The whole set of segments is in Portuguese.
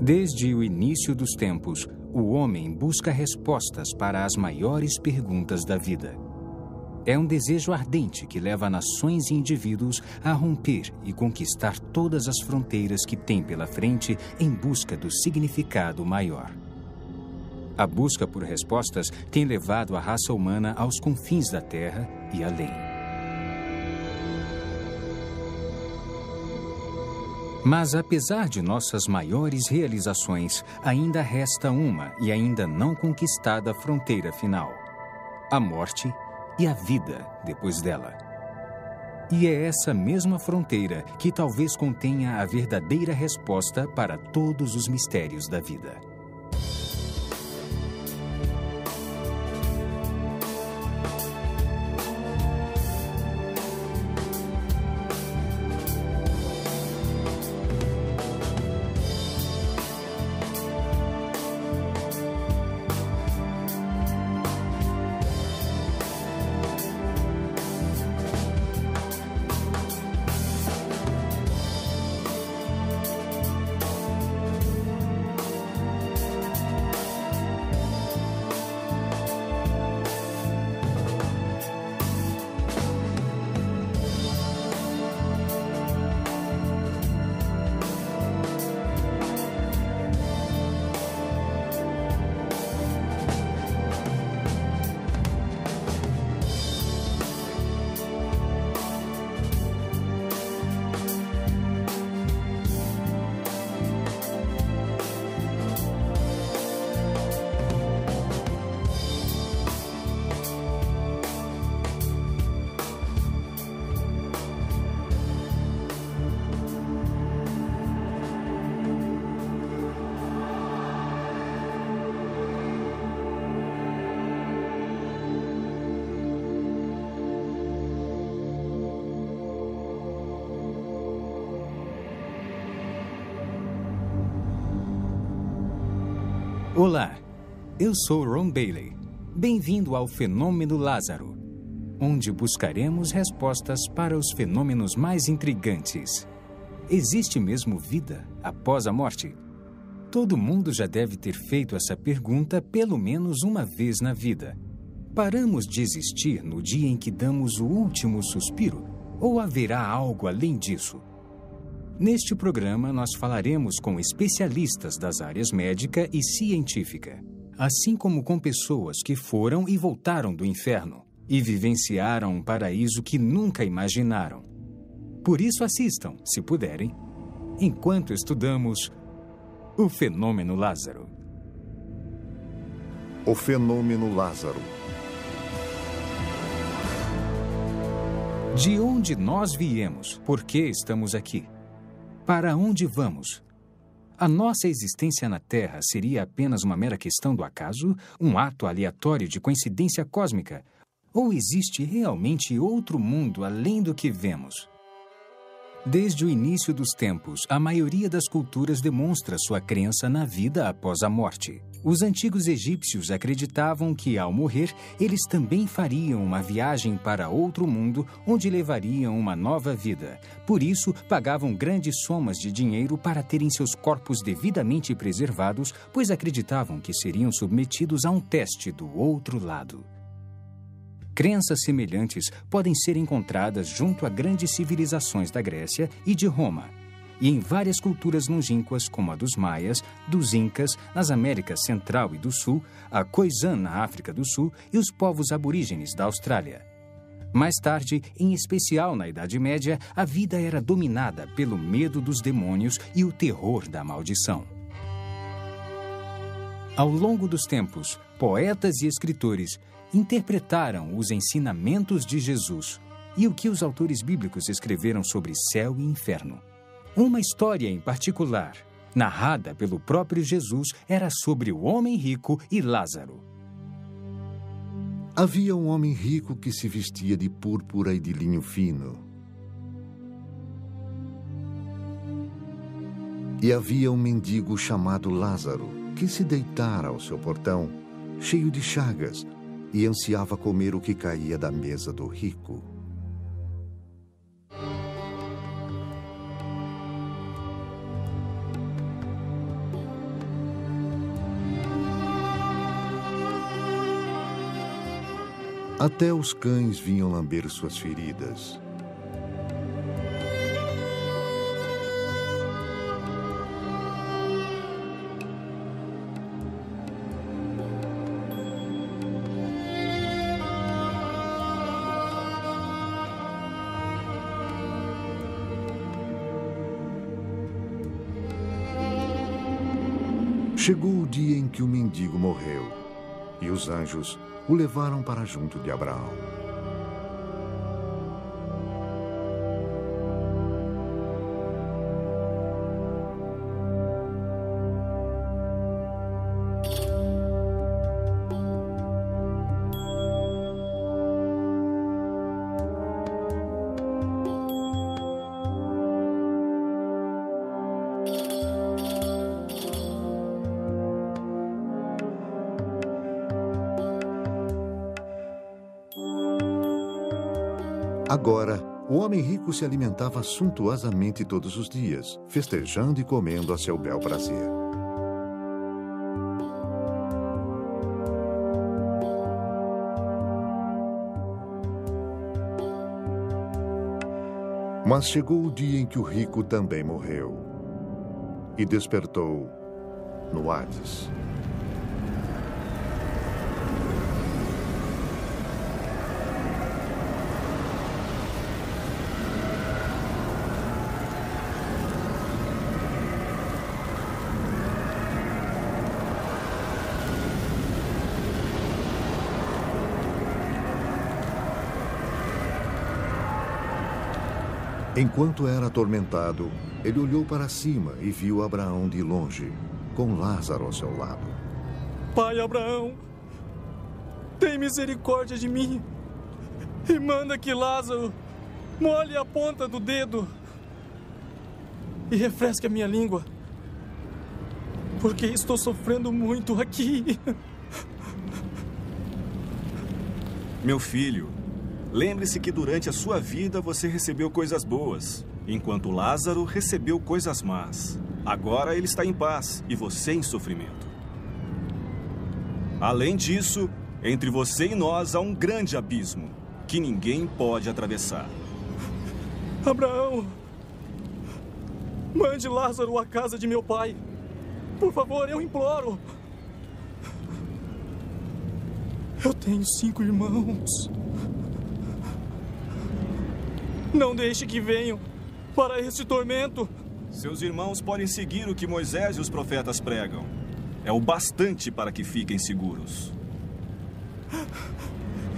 Desde o início dos tempos, o homem busca respostas para as maiores perguntas da vida. É um desejo ardente que leva nações e indivíduos a romper e conquistar todas as fronteiras que tem pela frente em busca do significado maior. A busca por respostas tem levado a raça humana aos confins da Terra e além. Mas, apesar de nossas maiores realizações, ainda resta uma e ainda não conquistada fronteira final: a morte e a vida depois dela. E é essa mesma fronteira que talvez contenha a verdadeira resposta para todos os mistérios da vida. Olá, eu sou Ron Bailey. Bem-vindo ao Fenômeno Lázaro, onde buscaremos respostas para os fenômenos mais intrigantes. Existe mesmo vida após a morte? Todo mundo já deve ter feito essa pergunta pelo menos uma vez na vida. Paramos de existir no dia em que damos o último suspiro? Ou haverá algo além disso? Neste programa, nós falaremos com especialistas das áreas médica e científica, assim como com pessoas que foram e voltaram do inferno e vivenciaram um paraíso que nunca imaginaram. Por isso, assistam, se puderem, enquanto estudamos o Fenômeno Lázaro. O Fenômeno Lázaro. De onde nós viemos? Por que estamos aqui? Para onde vamos? A nossa existência na Terra seria apenas uma mera questão do acaso, um ato aleatório de coincidência cósmica? Ou existe realmente outro mundo além do que vemos? Desde o início dos tempos, a maioria das culturas demonstra sua crença na vida após a morte. Os antigos egípcios acreditavam que, ao morrer, eles também fariam uma viagem para outro mundo onde levariam uma nova vida. Por isso, pagavam grandes somas de dinheiro para terem seus corpos devidamente preservados, pois acreditavam que seriam submetidos a um teste do outro lado. Crenças semelhantes podem ser encontradas junto a grandes civilizações da Grécia e de Roma, e em várias culturas longínquas, como a dos Maias, dos Incas, nas Américas Central e do Sul, a Khoisan na África do Sul e os povos aborígenes da Austrália. Mais tarde, em especial na Idade Média, a vida era dominada pelo medo dos demônios e o terror da maldição. Ao longo dos tempos, poetas e escritores interpretaram os ensinamentos de Jesus e o que os autores bíblicos escreveram sobre céu e inferno. Uma história em particular, narrada pelo próprio Jesus, era sobre o homem rico e Lázaro. Havia um homem rico que se vestia de púrpura e de linho fino. E havia um mendigo chamado Lázaro, que se deitara ao seu portão, cheio de chagas, e ansiava comer o que caía da mesa do rico. Até os cães vinham lamber suas feridas. Chegou o dia em que o mendigo morreu, e os anjos o levaram para junto de Abraão. Agora, o homem rico se alimentava suntuosamente todos os dias, festejando e comendo a seu bel prazer. Mas chegou o dia em que o rico também morreu e despertou no Hades. Enquanto era atormentado, ele olhou para cima e viu Abraão de longe, com Lázaro ao seu lado. Pai Abraão, tem misericórdia de mim e manda que Lázaro molhe a ponta do dedo e refresque a minha língua, porque estou sofrendo muito aqui. Meu filho, lembre-se que durante a sua vida você recebeu coisas boas, enquanto Lázaro recebeu coisas más. Agora ele está em paz e você em sofrimento. Além disso, entre você e nós há um grande abismo que ninguém pode atravessar. Abraão, mande Lázaro à casa de meu pai. Por favor, eu imploro. Eu tenho 5 irmãos. Não deixe que venham para este tormento. Seus irmãos podem seguir o que Moisés e os profetas pregam. É o bastante para que fiquem seguros.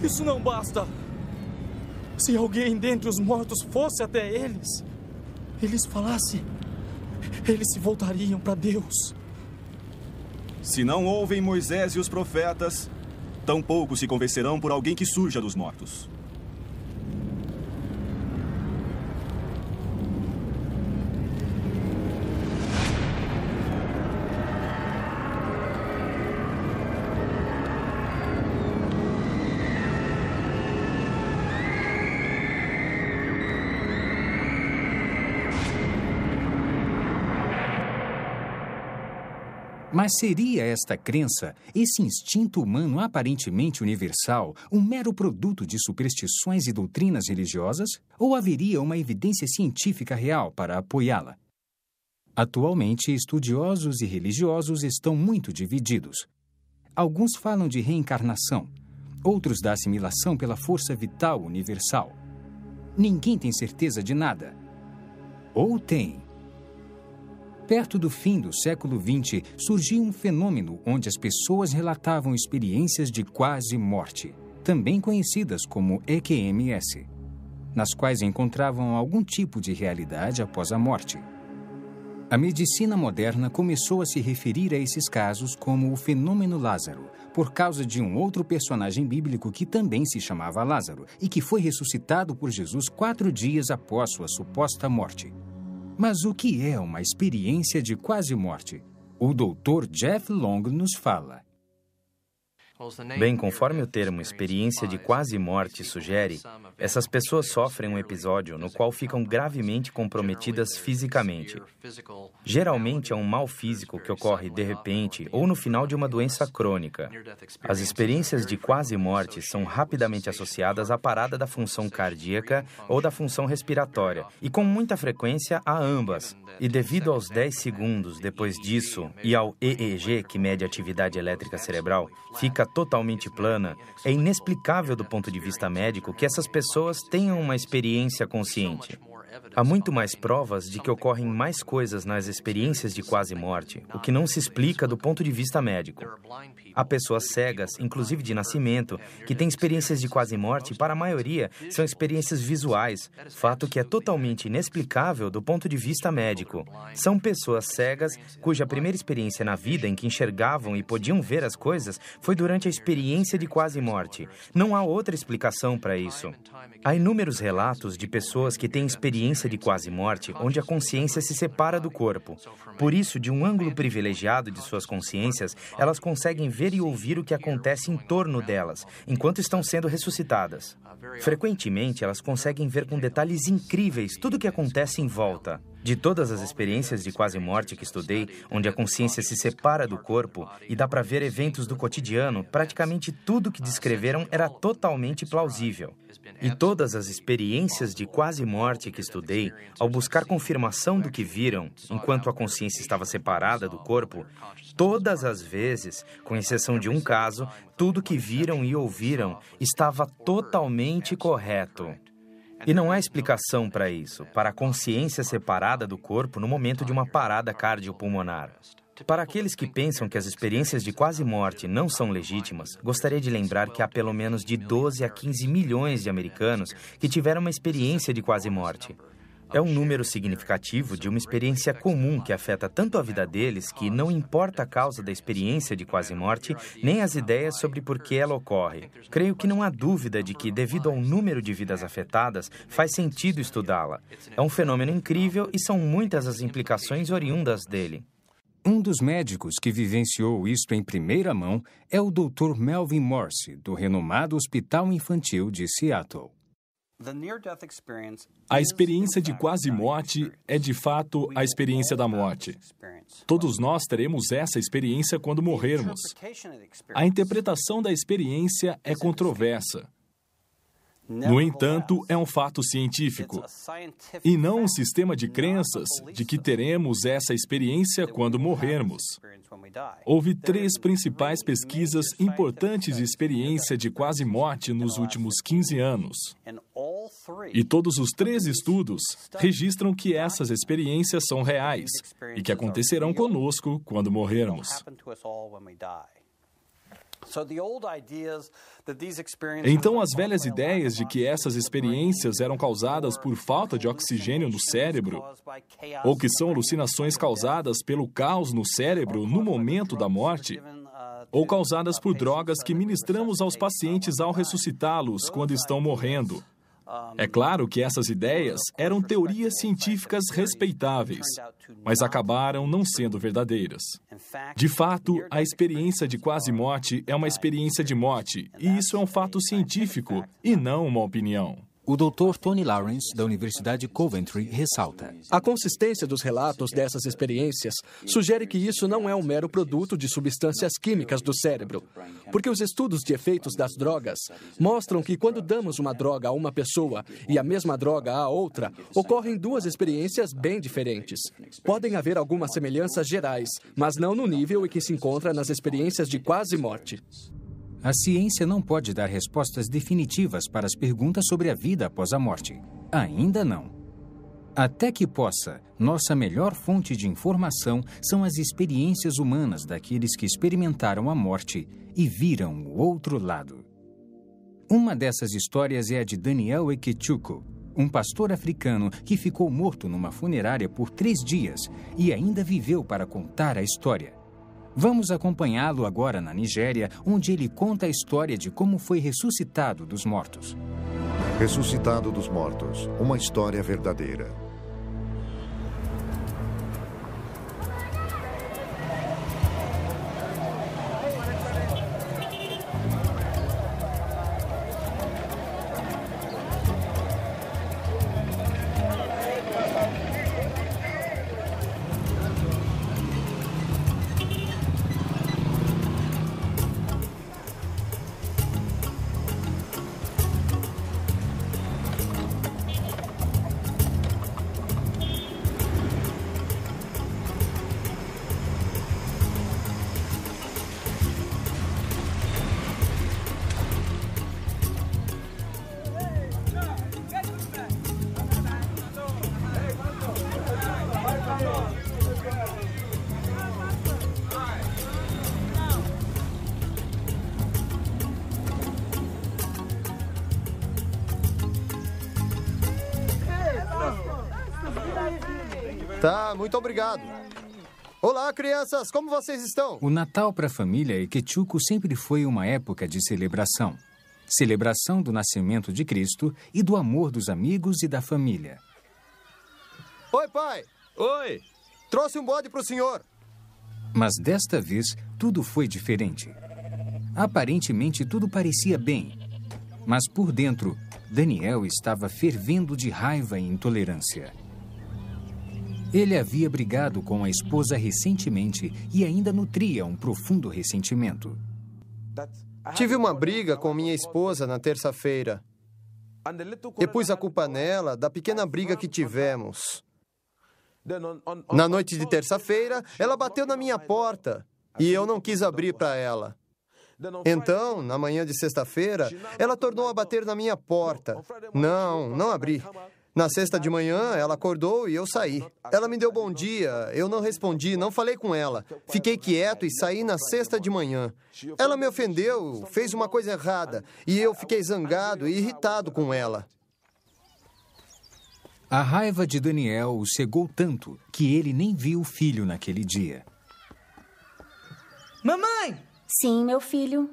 Isso não basta. Se alguém dentre os mortos fosse até eles, eles falassem, eles se voltariam para Deus. Se não ouvem Moisés e os profetas, tampouco se convencerão por alguém que surja dos mortos. Mas seria esta crença, esse instinto humano aparentemente universal, um mero produto de superstições e doutrinas religiosas? Ou haveria uma evidência científica real para apoiá-la? Atualmente, estudiosos e religiosos estão muito divididos. Alguns falam de reencarnação, outros da assimilação pela força vital universal. Ninguém tem certeza de nada. Ou tem? Perto do fim do século XX, surgiu um fenômeno onde as pessoas relatavam experiências de quase morte, também conhecidas como EQMS, nas quais encontravam algum tipo de realidade após a morte. A medicina moderna começou a se referir a esses casos como o fenômeno Lázaro, por causa de um outro personagem bíblico que também se chamava Lázaro e que foi ressuscitado por Jesus 4 dias após sua suposta morte. Mas o que é uma experiência de quase morte? O Dr. Jeff Long nos fala. Bem, conforme o termo experiência de quase morte sugere, essas pessoas sofrem um episódio no qual ficam gravemente comprometidas fisicamente. Geralmente é um mal físico que ocorre de repente ou no final de uma doença crônica. As experiências de quase morte são rapidamente associadas à parada da função cardíaca ou da função respiratória, e com muita frequência a ambas. E devido aos 10 segundos depois disso e ao EEG, que mede a atividade elétrica cerebral, fica totalmente plana, é inexplicável do ponto de vista médico que essas pessoas tenham uma experiência consciente. Há muito mais provas de que ocorrem mais coisas nas experiências de quase morte, o que não se explica do ponto de vista médico. Há pessoas cegas, inclusive de nascimento, que têm experiências de quase morte e, para a maioria, são experiências visuais, fato que é totalmente inexplicável do ponto de vista médico. São pessoas cegas cuja primeira experiência na vida em que enxergavam e podiam ver as coisas foi durante a experiência de quase morte. Não há outra explicação para isso. Há inúmeros relatos de pessoas que têm experiência de quase morte onde a consciência se separa do corpo. Por isso, de um ângulo privilegiado de suas consciências, elas conseguem ver e ouvir o que acontece em torno delas, enquanto estão sendo ressuscitadas. Frequentemente, elas conseguem ver com detalhes incríveis tudo o que acontece em volta. De todas as experiências de quase morte que estudei, onde a consciência se separa do corpo e dá para ver eventos do cotidiano, praticamente tudo que descreveram era totalmente plausível. E todas as experiências de quase morte que estudei, ao buscar confirmação do que viram, enquanto a consciência estava separada do corpo, todas as vezes, com exceção de um caso, tudo que viram e ouviram estava totalmente correto. E não há explicação para isso, para a consciência separada do corpo no momento de uma parada cardiopulmonar. Para aqueles que pensam que as experiências de quase morte não são legítimas, gostaria de lembrar que há pelo menos de 12 a 15 milhões de americanos que tiveram uma experiência de quase morte. É um número significativo de uma experiência comum que afeta tanto a vida deles que não importa a causa da experiência de quase morte, nem as ideias sobre por que ela ocorre. Creio que não há dúvida de que, devido ao número de vidas afetadas, faz sentido estudá-la. É um fenômeno incrível e são muitas as implicações oriundas dele. Um dos médicos que vivenciou isto em primeira mão é o Dr. Melvin Morse, do renomado Hospital Infantil de Seattle. A experiência de quase morte é, de fato, a experiência da morte. Todos nós teremos essa experiência quando morrermos. A interpretação da experiência é controversa. No entanto, é um fato científico, e não um sistema de crenças de que teremos essa experiência quando morrermos. Houve 3 principais pesquisas importantes de experiência de quase morte nos últimos 15 anos. E todos os 3 estudos registram que essas experiências são reais e que acontecerão conosco quando morrermos. Então, as velhas ideias de que essas experiências eram causadas por falta de oxigênio no cérebro, ou que são alucinações causadas pelo caos no cérebro no momento da morte, ou causadas por drogas que ministramos aos pacientes ao ressuscitá-los quando estão morrendo. É claro que essas ideias eram teorias científicas respeitáveis, mas acabaram não sendo verdadeiras. De fato, a experiência de quase morte é uma experiência de morte, e isso é um fato científico e não uma opinião. O Dr. Tony Lawrence, da Universidade de Coventry, ressalta: a consistência dos relatos dessas experiências sugere que isso não é um mero produto de substâncias químicas do cérebro, porque os estudos de efeitos das drogas mostram que quando damos uma droga a uma pessoa e a mesma droga a outra, ocorrem 2 experiências bem diferentes. Podem haver algumas semelhanças gerais, mas não no nível em que se encontra nas experiências de quase morte. A ciência não pode dar respostas definitivas para as perguntas sobre a vida após a morte. Ainda não. Até que possa, nossa melhor fonte de informação são as experiências humanas daqueles que experimentaram a morte e viram o outro lado. Uma dessas histórias é a de Daniel Ekechuku, um pastor africano que ficou morto numa funerária por 3 dias e ainda viveu para contar a história. Vamos acompanhá-lo agora na Nigéria, onde ele conta a história de como foi ressuscitado dos mortos. Ressuscitado dos mortos, uma história verdadeira. Tá, muito obrigado. Olá, crianças, como vocês estão? O Natal para a família Ikechukwu sempre foi uma época de celebração. Celebração do nascimento de Cristo e do amor dos amigos e da família. Oi, pai. Oi! Trouxe um bode para o senhor. Mas desta vez, tudo foi diferente. Aparentemente, tudo parecia bem. Mas por dentro, Daniel estava fervendo de raiva e intolerância. Ele havia brigado com a esposa recentemente e ainda nutria um profundo ressentimento. Tive uma briga com minha esposa na terça-feira. E pus a culpa nela da pequena briga que tivemos. Na noite de terça-feira, ela bateu na minha porta e eu não quis abrir para ela. Então, na manhã de sexta-feira, ela tornou a bater na minha porta. Não abri. Na sexta de manhã, ela acordou e eu saí. Ela me deu bom dia, eu não respondi, não falei com ela. Fiquei quieto e saí na sexta de manhã. Ela me ofendeu, fez uma coisa errada, e eu fiquei zangado e irritado com ela. A raiva de Daniel o cegou tanto que ele nem viu o filho naquele dia. Mamãe! Sim, meu filho.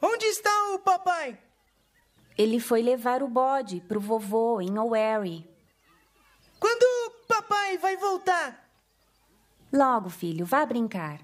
Onde está o papai? Ele foi levar o bode para o vovô em Owerri. Quando o papai vai voltar? Logo, filho, vá brincar.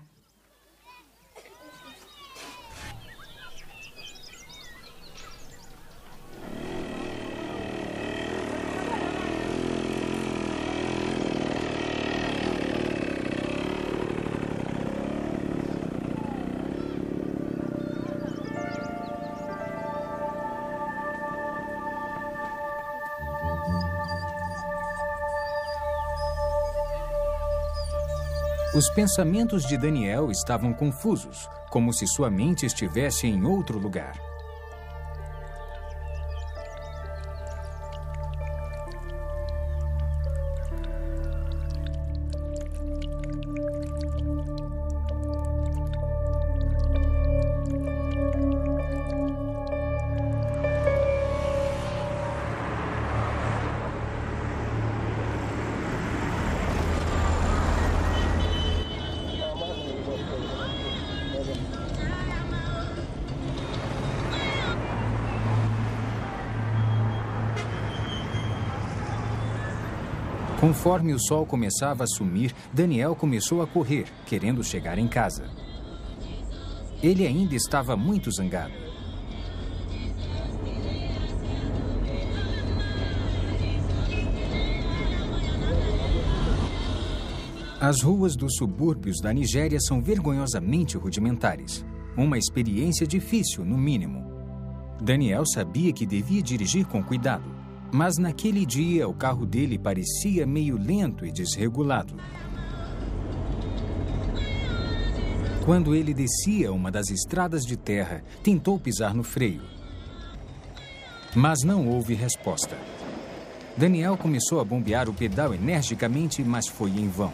Os pensamentos de Daniel estavam confusos, como se sua mente estivesse em outro lugar. Conforme o sol começava a sumir, Daniel começou a correr, querendo chegar em casa. Ele ainda estava muito zangado. As ruas dos subúrbios da Nigéria são vergonhosamente rudimentares. Uma experiência difícil, no mínimo. Daniel sabia que devia dirigir com cuidado. Mas naquele dia, o carro dele parecia meio lento e desregulado. Quando ele descia uma das estradas de terra, tentou pisar no freio. Mas não houve resposta. Daniel começou a bombear o pedal energicamente, mas foi em vão.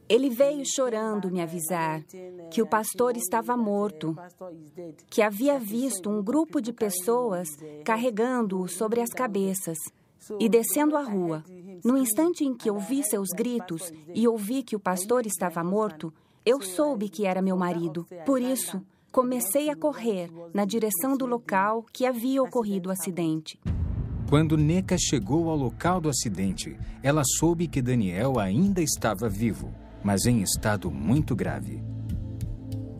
Ele veio chorando me avisar que o pastor estava morto, que havia visto um grupo de pessoas carregando-o sobre as cabeças e descendo a rua. No instante em que ouvi seus gritos e ouvi que o pastor estava morto, eu soube que era meu marido. Por isso, comecei a correr na direção do local que havia ocorrido o acidente. Quando Neca chegou ao local do acidente, ela soube que Daniel ainda estava vivo, mas em estado muito grave.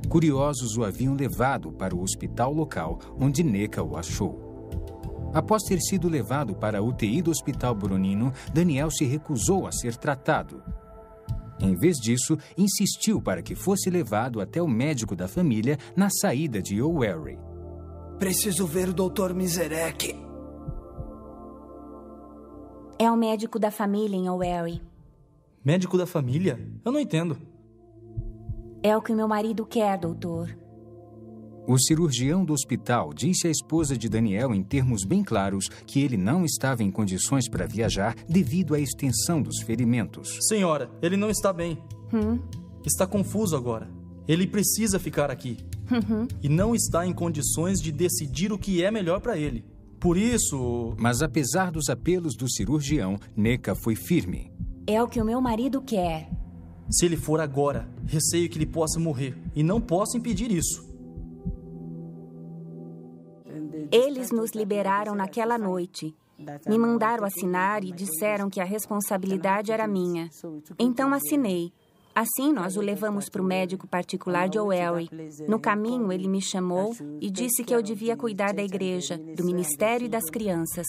Curiosos o haviam levado para o hospital local, onde Neca o achou. Após ter sido levado para a UTI do Hospital Boronino, Daniel se recusou a ser tratado. Em vez disso, insistiu para que fosse levado até o médico da família na saída de O'Wary. Preciso ver o Dr. Miserec. É o médico da família em O'Wary. Médico da família? Eu não entendo. É o que meu marido quer, doutor. O cirurgião do hospital disse à esposa de Daniel, em termos bem claros, que ele não estava em condições para viajar devido à extensão dos ferimentos. Senhora, ele não está bem. Está confuso agora. Ele precisa ficar aqui. E não está em condições de decidir o que é melhor para ele. Por isso... Mas apesar dos apelos do cirurgião, Neca foi firme. É o que o meu marido quer. Se ele for agora, receio que ele possa morrer. E não posso impedir isso. Eles nos liberaram naquela noite. Me mandaram assinar e disseram que a responsabilidade era minha. Então assinei. Assim, nós o levamos para o médico particular de O'Wary. No caminho, ele me chamou e disse que eu devia cuidar da igreja, do ministério e das crianças.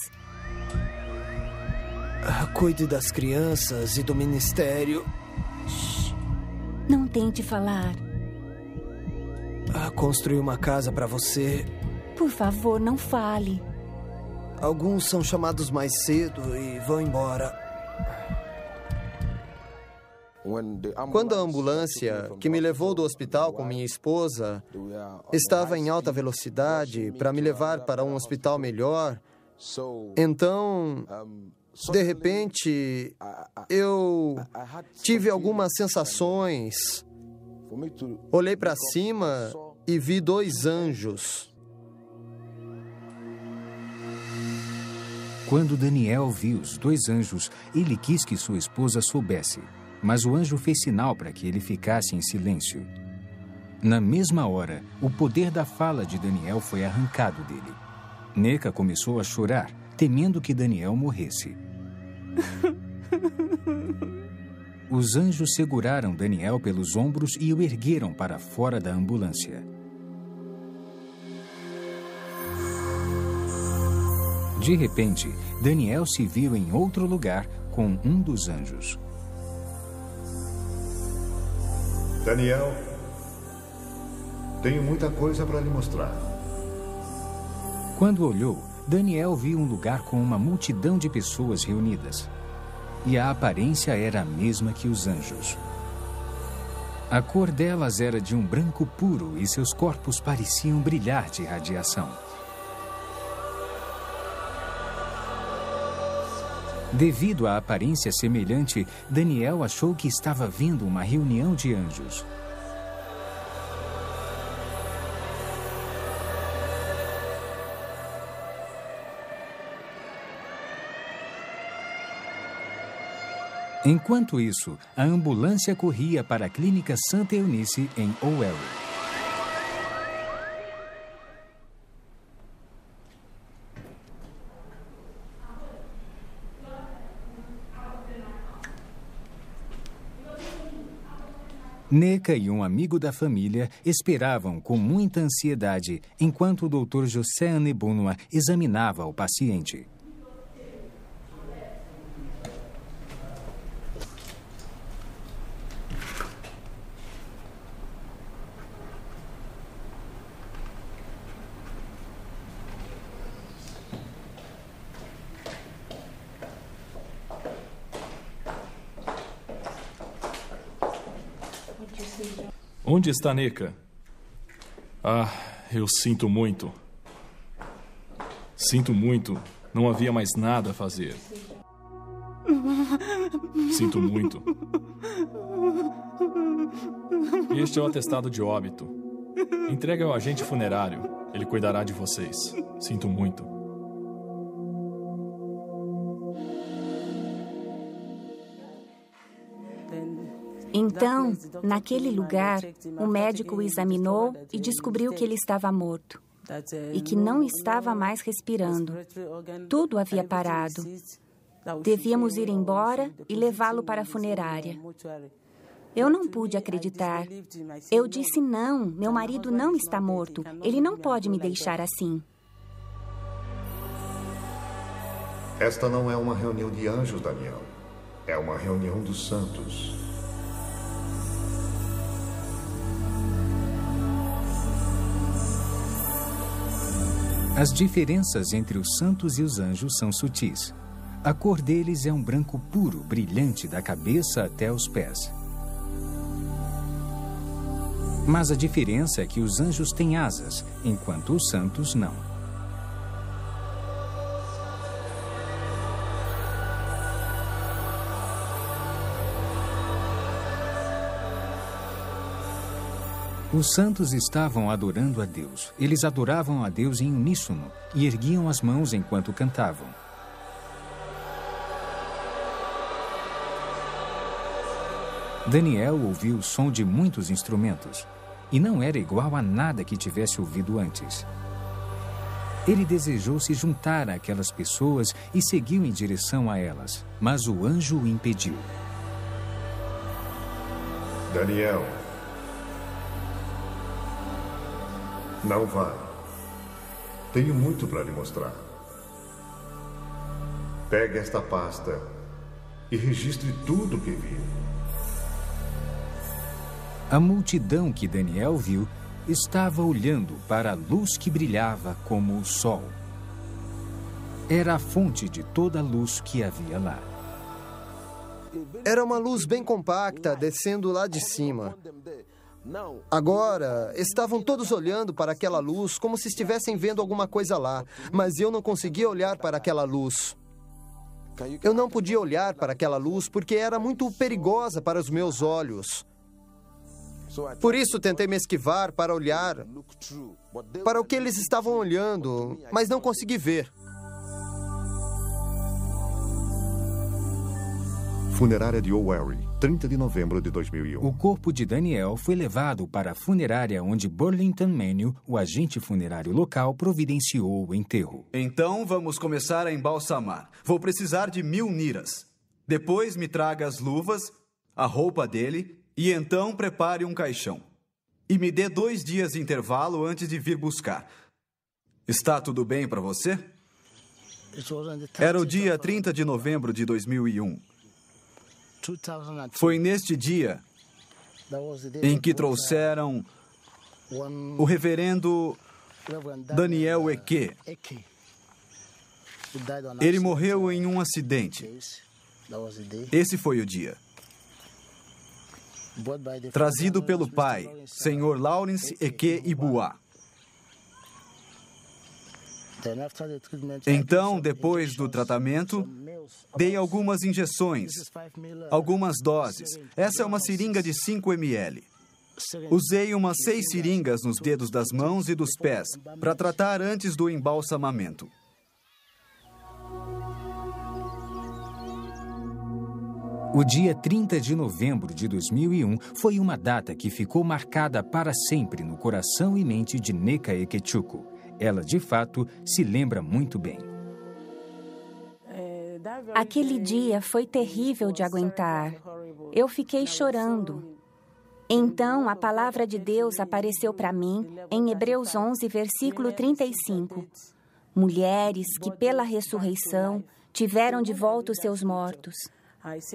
Cuide das crianças e do ministério. Shhh. Não tente falar. Construir uma casa para você. Por favor, não fale. Alguns são chamados mais cedo e vão embora. Quando a ambulância que me levou do hospital com minha esposa estava em alta velocidade para me levar para um hospital melhor, então, de repente, eu tive algumas sensações. Olhei para cima e vi 2 anjos. Quando Daniel viu os 2 anjos, ele quis que sua esposa soubesse. Mas o anjo fez sinal para que ele ficasse em silêncio. Na mesma hora, o poder da fala de Daniel foi arrancado dele. Neca começou a chorar, temendo que Daniel morresse. Os anjos seguraram Daniel pelos ombros e o ergueram para fora da ambulância. De repente, Daniel se viu em outro lugar com um dos anjos. Daniel, tenho muita coisa para lhe mostrar. Quando olhou, Daniel viu um lugar com uma multidão de pessoas reunidas. E a aparência era a mesma que os anjos. A cor delas era de um branco puro e seus corpos pareciam brilhar de radiação. Devido à aparência semelhante, Daniel achou que estava vendo uma reunião de anjos. Enquanto isso, a ambulância corria para a Clínica Santa Eunice, em O'Wary. Neca e um amigo da família esperavam com muita ansiedade enquanto o Dr. José Anebunua examinava o paciente. Onde está Neca? Ah, eu sinto muito. Sinto muito. Não havia mais nada a fazer. Sinto muito. Este é o atestado de óbito. Entregue ao agente funerário. Ele cuidará de vocês. Sinto muito. Então, naquele lugar, o médico o examinou e descobriu que ele estava morto e que não estava mais respirando. Tudo havia parado. Devíamos ir embora e levá-lo para a funerária. Eu não pude acreditar. Eu disse não, meu marido não está morto. Ele não pode me deixar assim. Esta não é uma reunião de anjos, Daniel. É uma reunião dos santos. As diferenças entre os santos e os anjos são sutis. A cor deles é um branco puro, brilhante da cabeça até os pés. Mas a diferença é que os anjos têm asas, enquanto os santos não. Os santos estavam adorando a Deus. Eles adoravam a Deus em uníssono e erguiam as mãos enquanto cantavam. Daniel ouviu o som de muitos instrumentos e não era igual a nada que tivesse ouvido antes. Ele desejou se juntar àquelas pessoas e seguiu em direção a elas, mas o anjo o impediu. Daniel, não vá. Tenho muito para lhe mostrar. Pegue esta pasta e registre tudo o que viu. A multidão que Daniel viu estava olhando para a luz que brilhava como o sol. Era a fonte de toda a luz que havia lá. Era uma luz bem compacta, descendo lá de cima. Agora, estavam todos olhando para aquela luz como se estivessem vendo alguma coisa lá, mas eu não conseguia olhar para aquela luz. Eu não podia olhar para aquela luz porque era muito perigosa para os meus olhos. Por isso tentei me esquivar para olhar para o que eles estavam olhando, mas não consegui ver. Funerária de Owerri, 30 de novembro de 2001. O corpo de Daniel foi levado para a funerária onde Burlington Manio, o agente funerário local, providenciou o enterro. Então vamos começar a embalsamar. Vou precisar de 1000 niras. Depois me traga as luvas, a roupa dele e então prepare um caixão. E me dê 2 dias de intervalo antes de vir buscar. Está tudo bem para você? Era o dia 30 de novembro de 2001. Foi neste dia em que trouxeram o reverendo Daniel Eke. Ele morreu em um acidente. Esse foi o dia. Trazido pelo pai, Sr. Lawrence Eke Ibua. Então, depois do tratamento, dei algumas injeções, algumas doses. Essa é uma seringa de 5 ml. Usei umas 6 seringas nos dedos das mãos e dos pés para tratar antes do embalsamamento. O dia 30 de novembro de 2001 foi uma data que ficou marcada para sempre no coração e mente de Neca Ekechukwu. Ela, de fato, se lembra muito bem. Aquele dia foi terrível de aguentar. Eu fiquei chorando. Então, a palavra de Deus apareceu para mim em Hebreus 11, versículo 35. Mulheres que, pela ressurreição, tiveram de volta os seus mortos.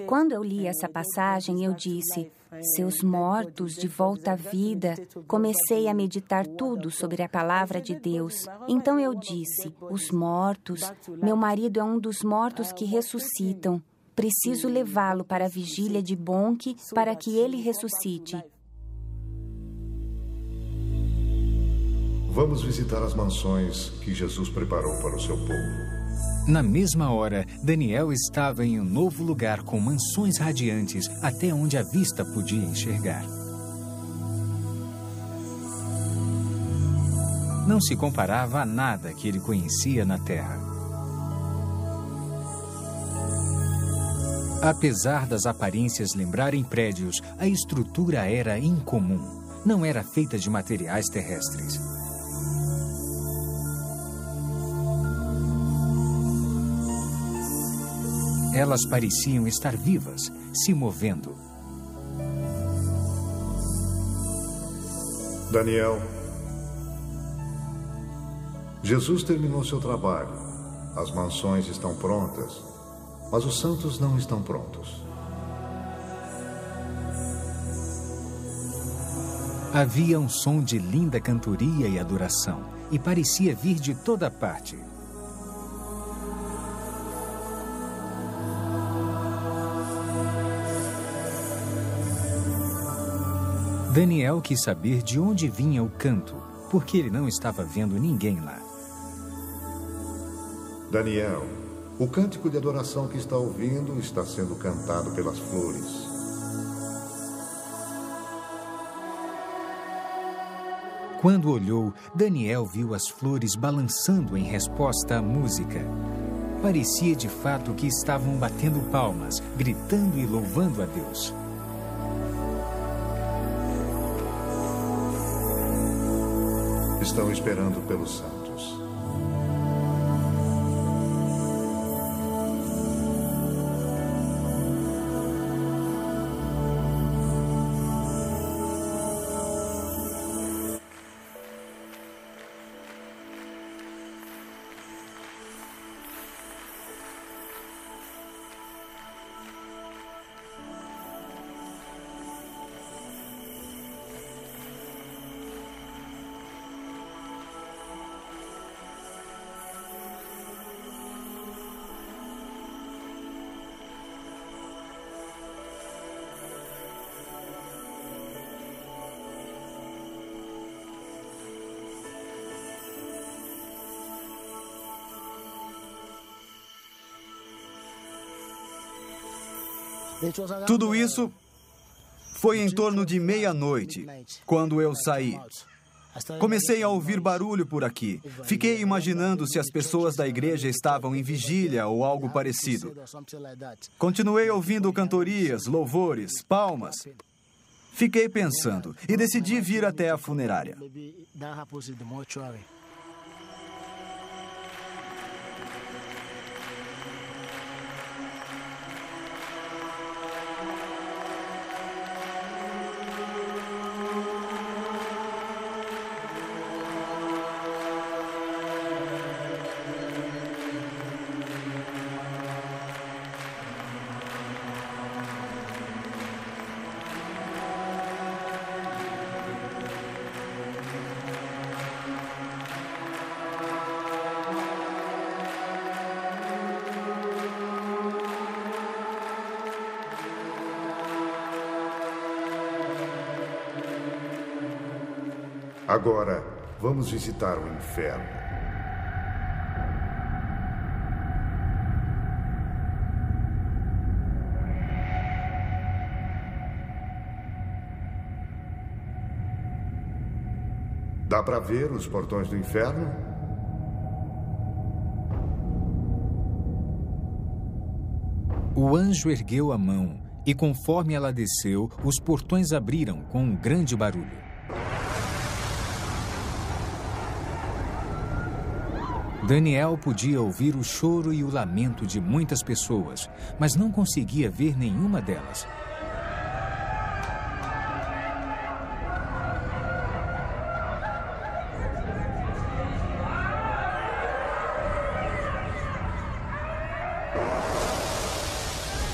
Quando eu li essa passagem, eu disse, seus mortos de volta à vida. Comecei a meditar tudo sobre a palavra de Deus. Então eu disse, os mortos, meu marido é um dos mortos que ressuscitam. Preciso levá-lo para a vigília de Bonk para que ele ressuscite. Vamos visitar as mansões que Jesus preparou para o seu povo. Na mesma hora, Daniel estava em um novo lugar com mansões radiantes até onde a vista podia enxergar. Não se comparava a nada que ele conhecia na terra. Apesar das aparências lembrarem prédios, a estrutura era incomum. Não era feita de materiais terrestres. Elas pareciam estar vivas, se movendo. Daniel, Jesus terminou seu trabalho. As mansões estão prontas, mas os santos não estão prontos. Havia um som de linda cantoria e adoração, e parecia vir de toda parte. Daniel quis saber de onde vinha o canto, porque ele não estava vendo ninguém lá. Daniel, o cântico de adoração que está ouvindo está sendo cantado pelas flores. Quando olhou, Daniel viu as flores balançando em resposta à música. Parecia de fato que estavam batendo palmas, gritando e louvando a Deus. Estão esperando pelos santos. Tudo isso foi em torno de meia-noite, quando eu saí. Comecei a ouvir barulho por aqui. Fiquei imaginando se as pessoas da igreja estavam em vigília ou algo parecido. Continuei ouvindo cantorias, louvores, palmas. Fiquei pensando e decidi vir até a funerária. Agora, vamos visitar o inferno. Dá para ver os portões do inferno? O anjo ergueu a mão e, conforme ela desceu, os portões abriram com um grande barulho. Daniel podia ouvir o choro e o lamento de muitas pessoas, mas não conseguia ver nenhuma delas.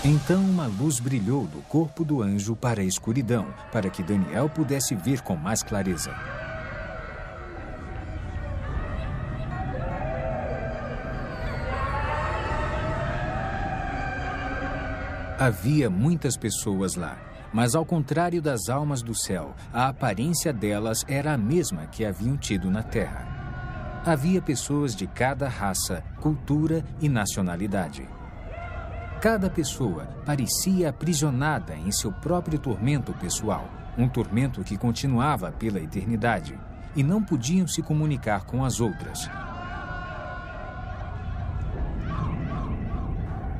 Então uma luz brilhou do corpo do anjo para a escuridão, para que Daniel pudesse ver com mais clareza. Havia muitas pessoas lá, mas ao contrário das almas do céu, a aparência delas era a mesma que haviam tido na terra. Havia pessoas de cada raça, cultura e nacionalidade. Cada pessoa parecia aprisionada em seu próprio tormento pessoal, um tormento que continuava pela eternidade, e não podiam se comunicar com as outras.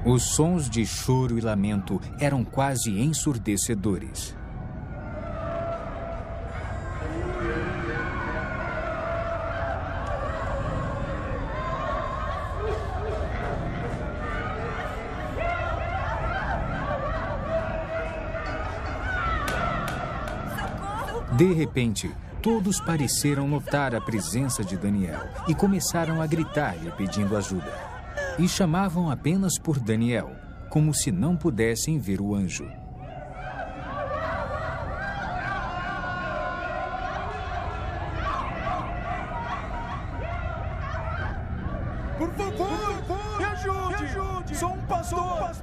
Os sons de choro e lamento eram quase ensurdecedores. De repente, todos pareceram notar a presença de Daniel e começaram a gritar-lhe pedindo ajuda. E chamavam apenas por Daniel, como se não pudessem ver o anjo. Por favor, me ajude! Sou um pastor!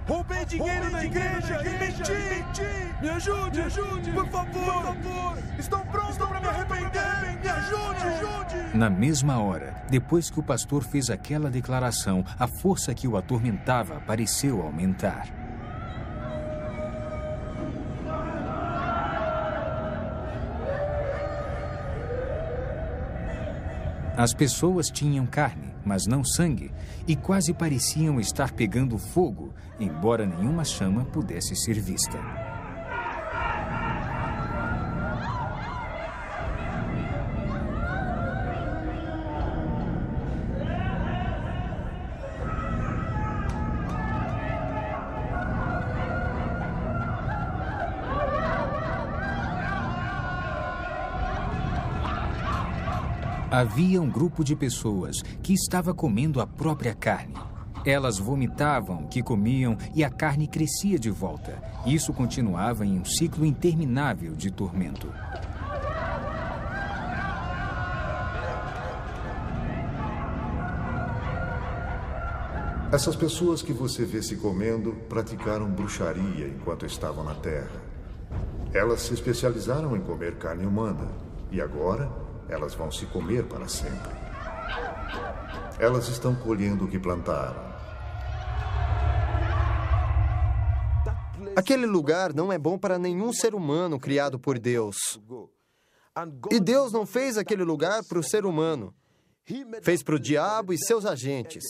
Roubei dinheiro da igreja e menti! Me ajude! Por favor! Estou pronto para me arrepender! Me ajude! Na mesma hora, depois que o pastor fez aquela declaração, a força que o atormentava pareceu aumentar. As pessoas tinham carne, mas não sangue, e quase pareciam estar pegando fogo, embora nenhuma chama pudesse ser vista. Havia um grupo de pessoas que estava comendo a própria carne. Elas vomitavam o que comiam e a carne crescia de volta. Isso continuava em um ciclo interminável de tormento. Essas pessoas que você vê se comendo praticaram bruxaria enquanto estavam na Terra. Elas se especializaram em comer carne humana e agora elas vão se comer para sempre. Elas estão colhendo o que plantaram. Aquele lugar não é bom para nenhum ser humano criado por Deus. E Deus não fez aquele lugar para o ser humano. Fez para o diabo e seus agentes.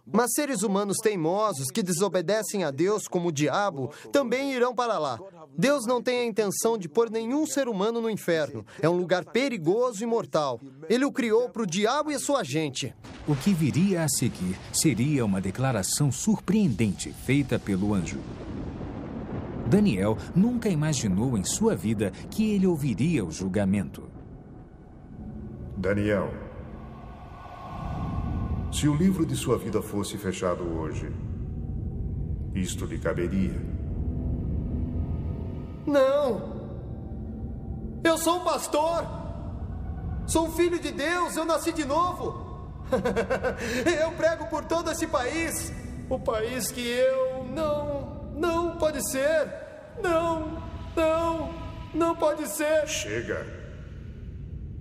Mas seres humanos teimosos que desobedecem a Deus como o diabo também irão para lá. Deus não tem a intenção de pôr nenhum ser humano no inferno. É um lugar perigoso e mortal. Ele o criou para o diabo e a sua gente. O que viria a seguir seria uma declaração surpreendente feita pelo anjo. Daniel nunca imaginou em sua vida que ele ouviria o julgamento. Daniel, se o livro de sua vida fosse fechado hoje, isto lhe caberia? Não! Eu sou um pastor! Sou um filho de Deus, eu nasci de novo! Eu prego por todo esse país! O país que eu... Não pode ser! Não pode ser! Chega!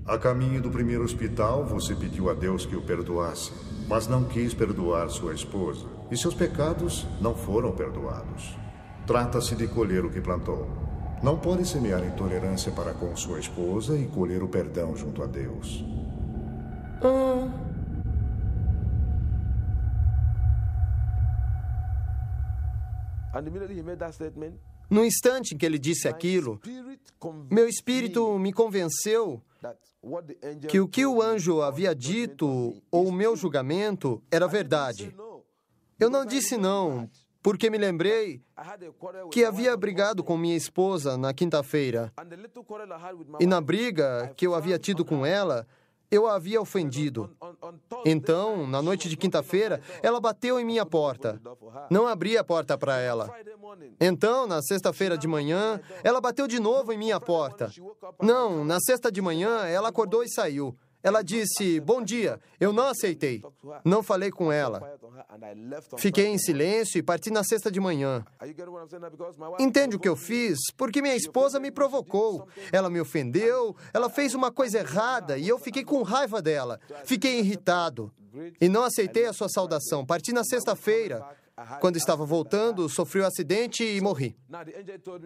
A caminho do primeiro hospital, você pediu a Deus que o perdoasse, mas não quis perdoar sua esposa. E seus pecados não foram perdoados. Trata-se de colher o que plantou. Não pode semear intolerância para com sua esposa e colher o perdão junto a Deus. No instante em que ele disse aquilo, meu espírito me convenceu que o que o anjo havia dito, ou o meu julgamento, era verdade. Eu não disse não, porque me lembrei que havia brigado com minha esposa na quinta-feira. E na briga que eu havia tido com ela, eu a havia ofendido. Então, na noite de quinta-feira, ela bateu em minha porta. Não abri a porta para ela. Então, na sexta-feira de manhã, ela bateu de novo em minha porta. Não, na sexta de manhã, ela acordou e saiu. Ela disse, bom dia. Eu não aceitei. Não falei com ela. Fiquei em silêncio e parti na sexta de manhã. Entende o que eu fiz? Porque minha esposa me provocou. Ela me ofendeu, ela fez uma coisa errada e eu fiquei com raiva dela. Fiquei irritado e não aceitei a sua saudação. Parti na sexta-feira. Quando estava voltando, sofri um acidente e morri.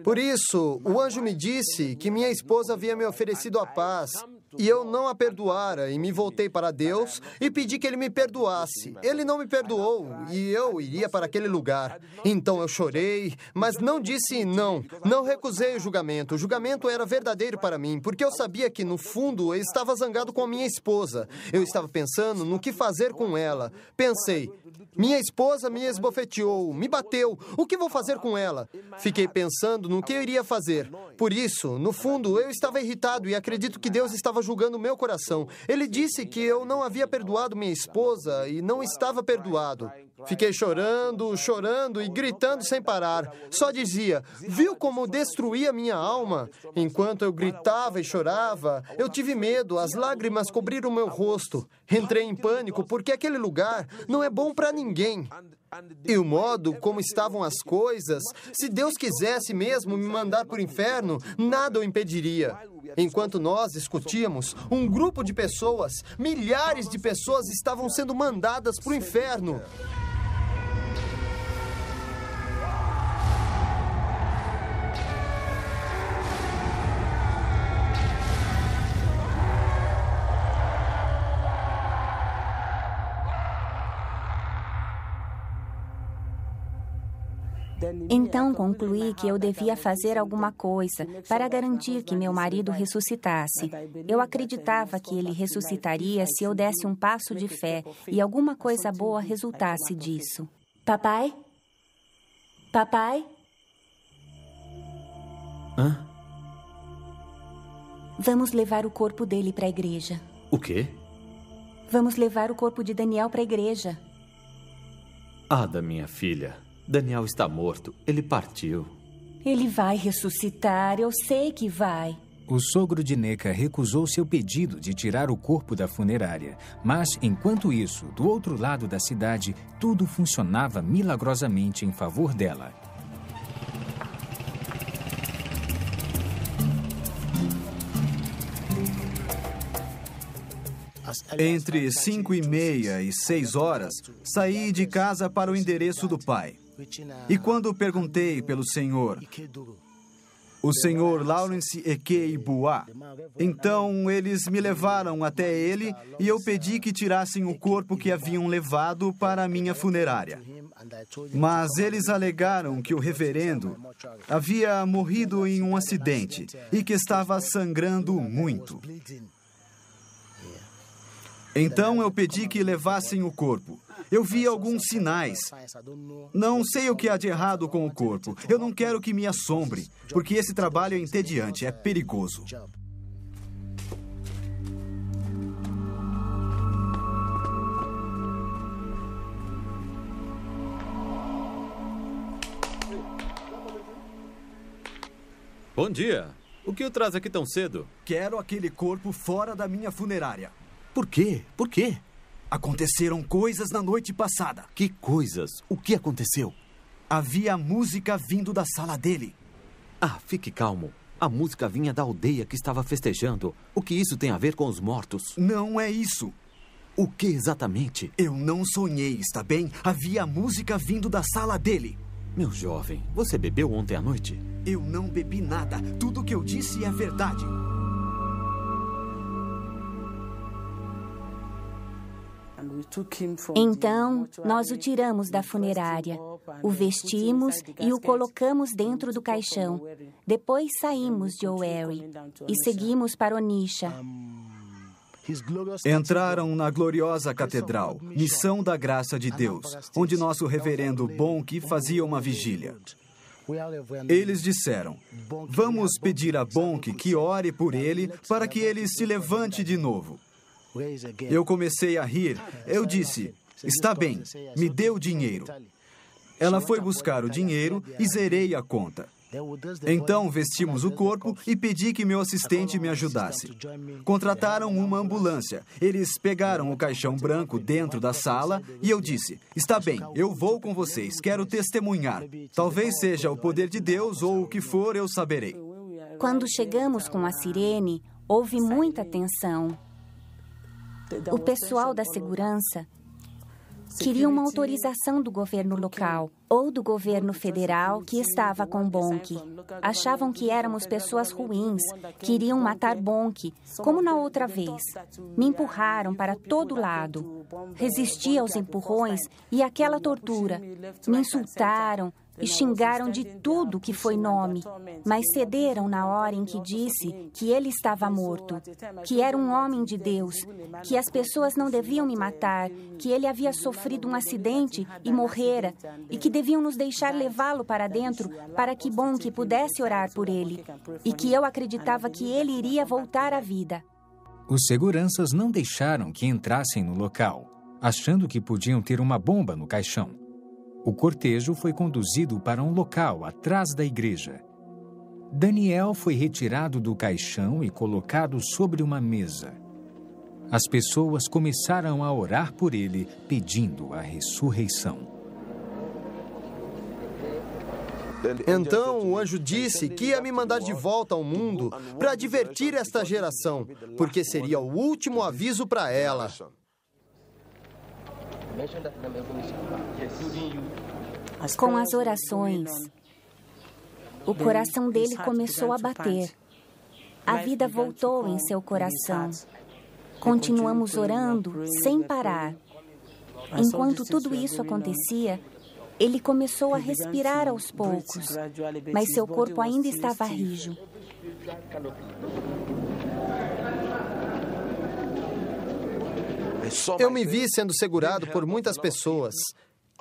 Por isso, o anjo me disse que minha esposa havia me oferecido a paz e eu não a perdoara e me voltei para Deus e pedi que Ele me perdoasse. Ele não me perdoou e eu iria para aquele lugar. Então eu chorei, mas não disse não. Não recusei o julgamento. O julgamento era verdadeiro para mim, porque eu sabia que, no fundo, eu estava zangado com a minha esposa. Eu estava pensando no que fazer com ela. Pensei, minha esposa me esbofeteou, me bateu. O que vou fazer com ela? Fiquei pensando no que eu iria fazer. Por isso, no fundo, eu estava irritado e acredito que Deus estava julgando o meu coração. Ele disse que eu não havia perdoado minha esposa e não estava perdoado. Fiquei chorando, chorando e gritando sem parar. Só dizia, viu como destruía minha alma? Enquanto eu gritava e chorava, eu tive medo, as lágrimas cobriram meu rosto. Entrei em pânico porque aquele lugar não é bom para ninguém. E o modo como estavam as coisas, se Deus quisesse mesmo me mandar para o inferno, nada o impediria. Enquanto nós discutíamos, um grupo de pessoas, milhares de pessoas estavam sendo mandadas para o inferno. Então concluí que eu devia fazer alguma coisa para garantir que meu marido ressuscitasse. Eu acreditava que ele ressuscitaria se eu desse um passo de fé e alguma coisa boa resultasse disso. Papai? Papai? Hã? Vamos levar o corpo dele para a igreja. O quê? Vamos levar o corpo de Daniel para a igreja. Ada, minha filha. Daniel está morto. Ele partiu. Ele vai ressuscitar, eu sei que vai. O sogro de Neca recusou seu pedido de tirar o corpo da funerária. Mas, enquanto isso, do outro lado da cidade, tudo funcionava milagrosamente em favor dela. Entre 5:30 e 6 horas, saí de casa para o endereço do pai. E quando perguntei pelo senhor, o senhor Lawrence Eke Bois, então eles me levaram até ele e eu pedi que tirassem o corpo que haviam levado para a minha funerária. Mas eles alegaram que o reverendo havia morrido em um acidente e que estava sangrando muito. Então eu pedi que levassem o corpo. Eu vi alguns sinais. Não sei o que há de errado com o corpo. Eu não quero que me assombre, porque esse trabalho é entediante, é perigoso. Bom dia. O que o traz aqui tão cedo? Quero aquele corpo fora da minha funerária. Por quê? Por quê? Aconteceram coisas na noite passada. Que coisas? O que aconteceu? Havia música vindo da sala dele. Ah, fique calmo. A música vinha da aldeia que estava festejando. O que isso tem a ver com os mortos? Não é isso. O que exatamente? Eu não sonhei, está bem? Havia música vindo da sala dele. Meu jovem, você bebeu ontem à noite? Eu não bebi nada. Tudo o que eu disse é verdade. Então, nós o tiramos da funerária, o vestimos e o colocamos dentro do caixão. Depois saímos de Owerri e seguimos para Onisha. Entraram na gloriosa catedral, Missão da Graça de Deus, onde nosso reverendo Bonk fazia uma vigília. Eles disseram, vamos pedir a Bonk que ore por ele para que ele se levante de novo. Eu comecei a rir. Eu disse, está bem, me dê o dinheiro. Ela foi buscar o dinheiro e zerei a conta. Então vestimos o corpo e pedi que meu assistente me ajudasse. Contrataram uma ambulância. Eles pegaram o caixão branco dentro da sala e eu disse, está bem, eu vou com vocês, quero testemunhar. Talvez seja o poder de Deus ou o que for, eu saberei. Quando chegamos com a sirene, houve muita tensão. O pessoal da segurança queria uma autorização do governo local ou do governo federal que estava com Bonk. Achavam que éramos pessoas ruins, queriam matar Bonk, como na outra vez. Me empurraram para todo lado. Resisti aos empurrões e àquela tortura. Me insultaram e xingaram de tudo que foi nome, mas cederam na hora em que disse que ele estava morto, que era um homem de Deus, que as pessoas não deviam me matar, que ele havia sofrido um acidente e morrera, e que deviam nos deixar levá-lo para dentro para que Bonk pudesse orar por ele, e que eu acreditava que ele iria voltar à vida. Os seguranças não deixaram que entrassem no local, achando que podiam ter uma bomba no caixão. O cortejo foi conduzido para um local atrás da igreja. Daniel foi retirado do caixão e colocado sobre uma mesa. As pessoas começaram a orar por ele, pedindo a ressurreição. Então o anjo disse que ia me mandar de volta ao mundo para divertir esta geração, porque seria o último aviso para ela. Com as orações, o coração dele começou a bater. A vida voltou em seu coração. Continuamos orando sem parar. Enquanto tudo isso acontecia, ele começou a respirar aos poucos, mas seu corpo ainda estava rijo. Eu me vi sendo segurado por muitas pessoas.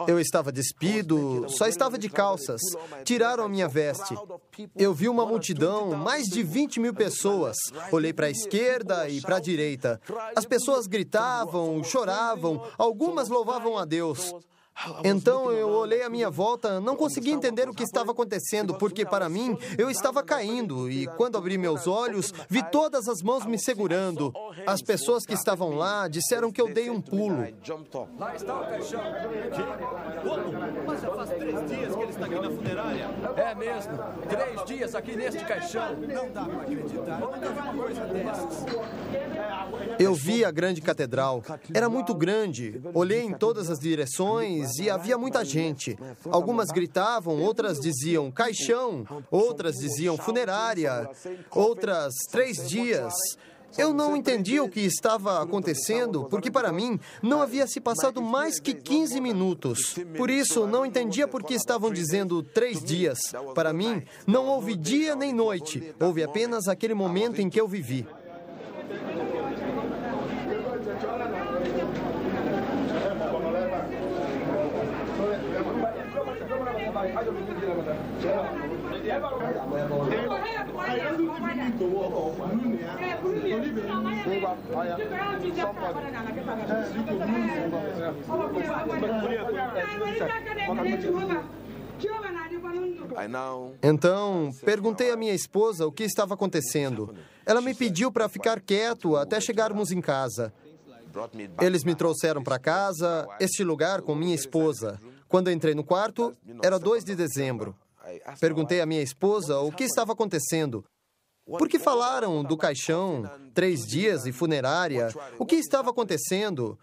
Eu estava despido, só estava de calças. Tiraram a minha veste. Eu vi uma multidão, mais de 20.000 pessoas. Olhei para a esquerda e para a direita. As pessoas gritavam, choravam, algumas louvavam a Deus. Então eu olhei à minha volta, não conseguia entender o que estava acontecendo, porque para mim eu estava caindo e quando abri meus olhos, vi todas as mãos me segurando. As pessoas que estavam lá disseram que eu dei um pulo. Lá está o caixão. Mas já faz 3 dias que ele está aqui na funerária. É mesmo, 3 dias aqui neste caixão. Não dá para acreditar, eu nunca vi uma coisa dessas. Eu vi a grande catedral, era muito grande, olhei em todas as direções e havia muita gente. Algumas gritavam, outras diziam caixão, outras diziam funerária, outras 3 dias. Eu não entendia o que estava acontecendo, porque para mim não havia se passado mais que 15 minutos. Por isso, não entendia por que estavam dizendo 3 dias. Para mim, não houve dia nem noite, houve apenas aquele momento em que eu vivi. Então, perguntei à minha esposa o que estava acontecendo. Ela me pediu para ficar quieto até chegarmos em casa. Eles me trouxeram para casa, este lugar com minha esposa. Quando entrei no quarto, era 2 de dezembro. Perguntei à minha esposa o que estava acontecendo. Por que falaram do caixão, 3 dias e funerária? O que estava acontecendo?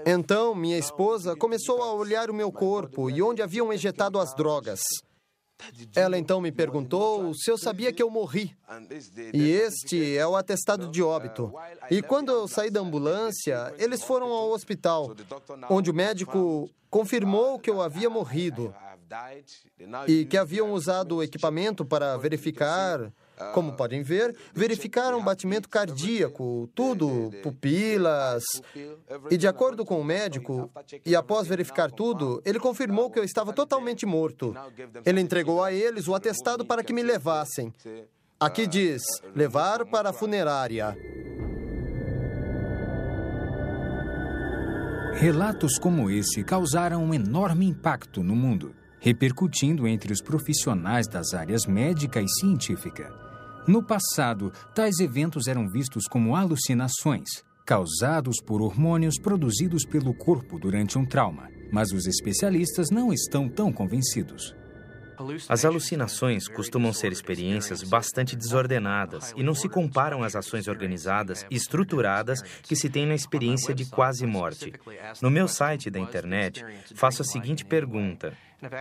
Então, minha esposa começou a olhar o meu corpo e onde haviam ejetado as drogas. Ela então me perguntou se eu sabia que eu morri. E este é o atestado de óbito. E quando eu saí da ambulância, eles foram ao hospital, onde o médico confirmou que eu havia morrido e que haviam usado o equipamento para verificar, como podem ver, verificaram batimento cardíaco, tudo, pupilas. E de acordo com o médico, e após verificar tudo, ele confirmou que eu estava totalmente morto. Ele entregou a eles o atestado para que me levassem. Aqui diz, levar para a funerária. Relatos como esse causaram um enorme impacto no mundo, repercutindo entre os profissionais das áreas médica e científica. No passado, tais eventos eram vistos como alucinações, causados por hormônios produzidos pelo corpo durante um trauma, mas os especialistas não estão tão convencidos. As alucinações costumam ser experiências bastante desordenadas e não se comparam às ações organizadas e estruturadas que se tem na experiência de quase morte. No meu site da internet, faço a seguinte pergunta: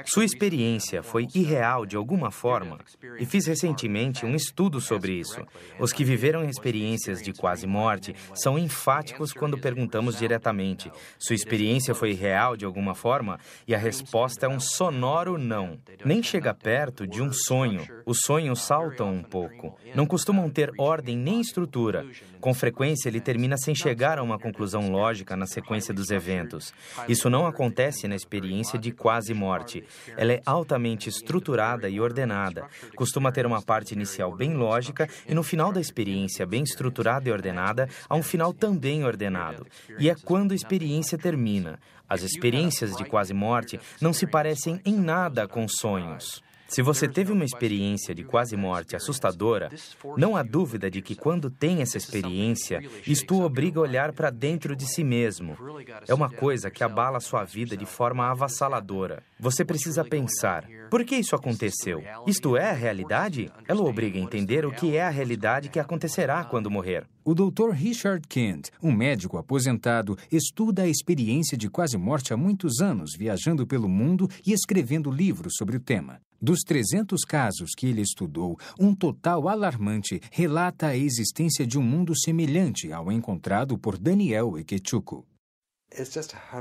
sua experiência foi irreal de alguma forma? E fiz recentemente um estudo sobre isso. Os que viveram experiências de quase morte são enfáticos quando perguntamos diretamente: sua experiência foi real de alguma forma? E a resposta é um sonoro não. Nem chega perto de um sonho. Os sonhos saltam um pouco. Não costumam ter ordem nem estrutura. Com frequência, ele termina sem chegar a uma conclusão lógica na sequência dos eventos. Isso não acontece na experiência de quase morte. Ela é altamente estruturada e ordenada. Costuma ter uma parte inicial bem lógica e no final da experiência bem estruturada e ordenada, há um final também ordenado. E é quando a experiência termina. As experiências de quase morte não se parecem em nada com sonhos. Se você teve uma experiência de quase morte assustadora, não há dúvida de que quando tem essa experiência, isto o obriga a olhar para dentro de si mesmo. É uma coisa que abala a sua vida de forma avassaladora. Você precisa pensar: por que isso aconteceu? Isto é a realidade? Ela o obriga a entender o que é a realidade que acontecerá quando morrer. O Dr. Richard Kent, um médico aposentado, estuda a experiência de quase morte há muitos anos, viajando pelo mundo e escrevendo livros sobre o tema. Dos 300 casos que ele estudou, um total alarmante relata a existência de um mundo semelhante ao encontrado por Daniel Ikechukwu.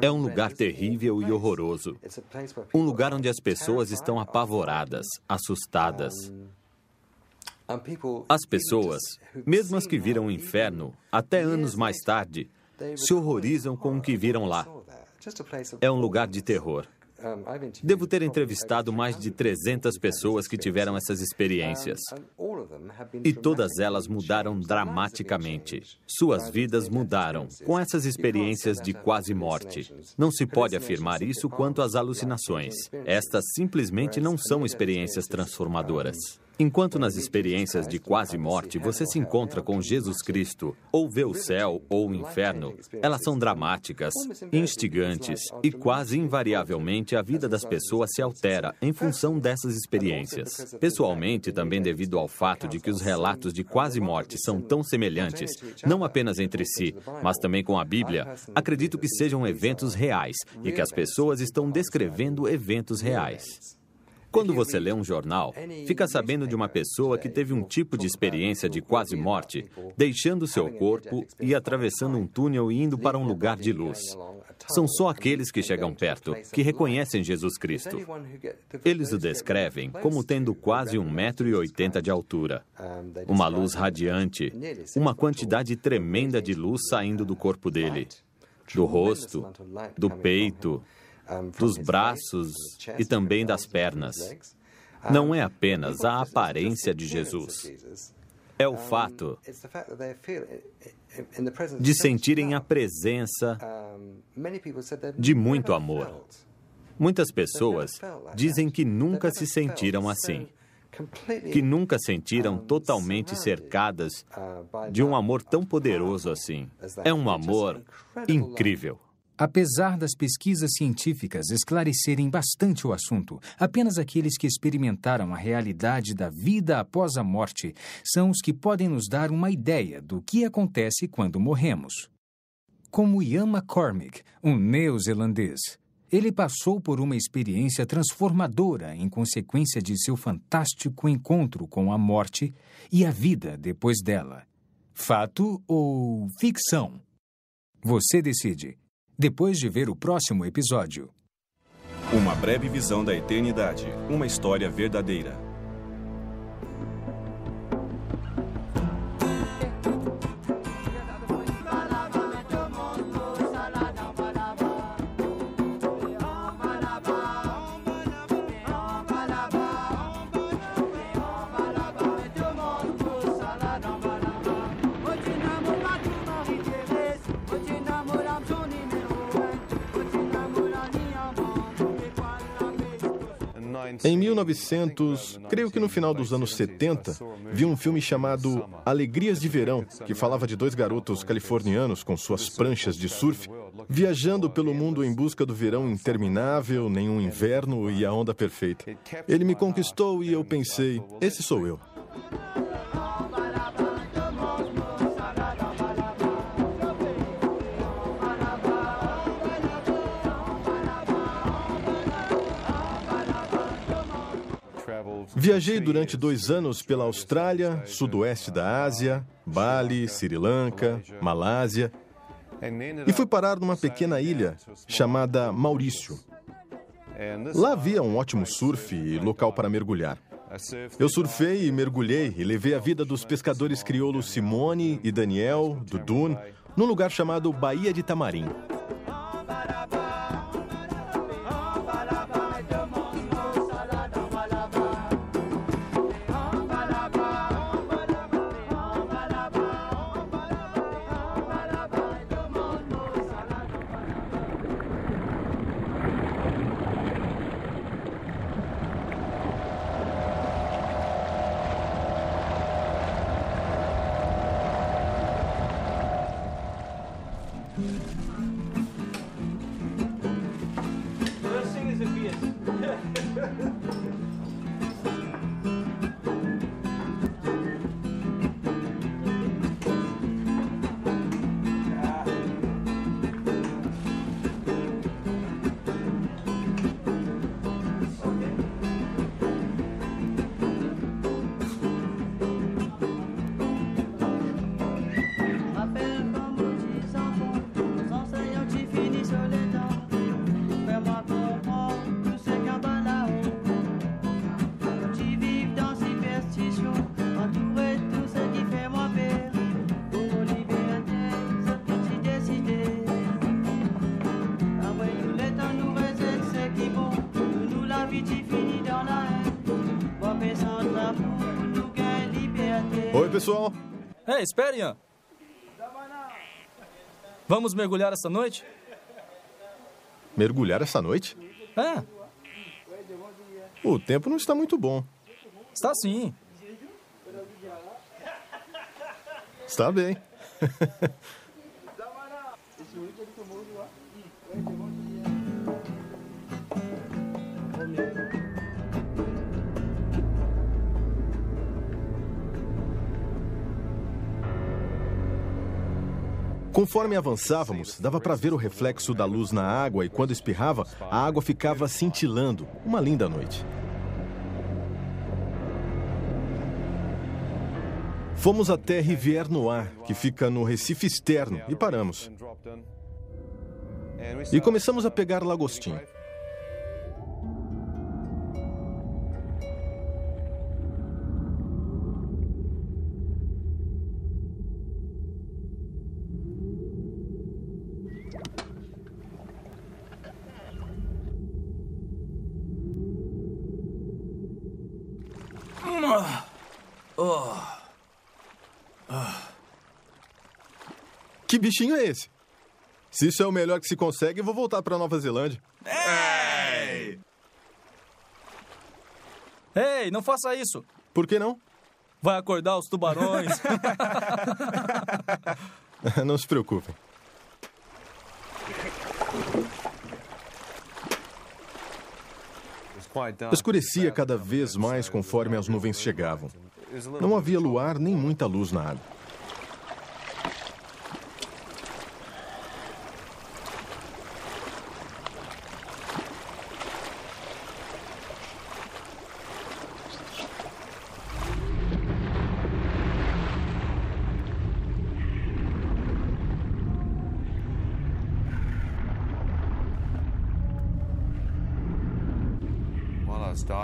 É um lugar terrível e horroroso. Um lugar onde as pessoas estão apavoradas, assustadas. As pessoas, mesmo as que viram o inferno, até anos mais tarde, se horrorizam com o que viram lá. É um lugar de terror. Devo ter entrevistado mais de 300 pessoas que tiveram essas experiências. E todas elas mudaram dramaticamente. Suas vidas mudaram com essas experiências de quase morte. Não se pode afirmar isso quanto às alucinações. Estas simplesmente não são experiências transformadoras. Enquanto nas experiências de quase morte você se encontra com Jesus Cristo, ou vê o céu ou o inferno, elas são dramáticas, instigantes e quase invariavelmente a vida das pessoas se altera em função dessas experiências. Pessoalmente, também devido ao fato de que os relatos de quase morte são tão semelhantes, não apenas entre si, mas também com a Bíblia, acredito que sejam eventos reais e que as pessoas estão descrevendo eventos reais. Quando você lê um jornal, fica sabendo de uma pessoa que teve um tipo de experiência de quase morte, deixando seu corpo e atravessando um túnel e indo para um lugar de luz. São só aqueles que chegam perto, que reconhecem Jesus Cristo. Eles o descrevem como tendo quase 1,80 m de altura, uma luz radiante, uma quantidade tremenda de luz saindo do corpo dele, do rosto, do peito, dos braços e também das pernas. Não é apenas a aparência de Jesus. É o fato de sentirem a presença de muito amor. Muitas pessoas dizem que nunca se sentiram assim, que nunca sentiram totalmente cercadas de um amor tão poderoso assim. É um amor incrível. Apesar das pesquisas científicas esclarecerem bastante o assunto, apenas aqueles que experimentaram a realidade da vida após a morte são os que podem nos dar uma ideia do que acontece quando morremos. Como Ian McCormick, um neozelandês. Ele passou por uma experiência transformadora em consequência de seu fantástico encontro com a morte e a vida depois dela. Fato ou ficção? Você decide. Depois de ver o próximo episódio. Uma breve visão da eternidade. Uma história verdadeira. Em 1900, creio que no final dos anos 70, vi um filme chamado Alegrias de Verão, que falava de dois garotos californianos com suas pranchas de surf, viajando pelo mundo em busca do verão interminável, nenhum inverno e a onda perfeita. Ele me conquistou e eu pensei, esse sou eu. Viajei durante 2 anos pela Austrália, sudoeste da Ásia, Bali, Sri Lanka, Malásia, e fui parar numa pequena ilha chamada Maurício. Lá havia um ótimo surf e local para mergulhar. Eu surfei e mergulhei e levei a vida dos pescadores crioulos Simone e Daniel, do Dune, num lugar chamado Baía de Tamarim. Oi, pessoal. Ei, espere, Ian. Vamos mergulhar essa noite? Mergulhar essa noite? É. O tempo não está muito bom. Está sim. Está bem. Conforme avançávamos, dava para ver o reflexo da luz na água e quando espirrava, a água ficava cintilando. Uma linda noite. Fomos até Rivière Noire, que fica no Recife externo, e paramos. E começamos a pegar lagostim. Que bichinho é esse? Se isso é o melhor que se consegue, eu vou voltar para Nova Zelândia. Ei! Ei, não faça isso. Por que não? Vai acordar os tubarões. Não se preocupem. Escurecia cada vez mais conforme as nuvens chegavam. Não havia luar nem muita luz na água.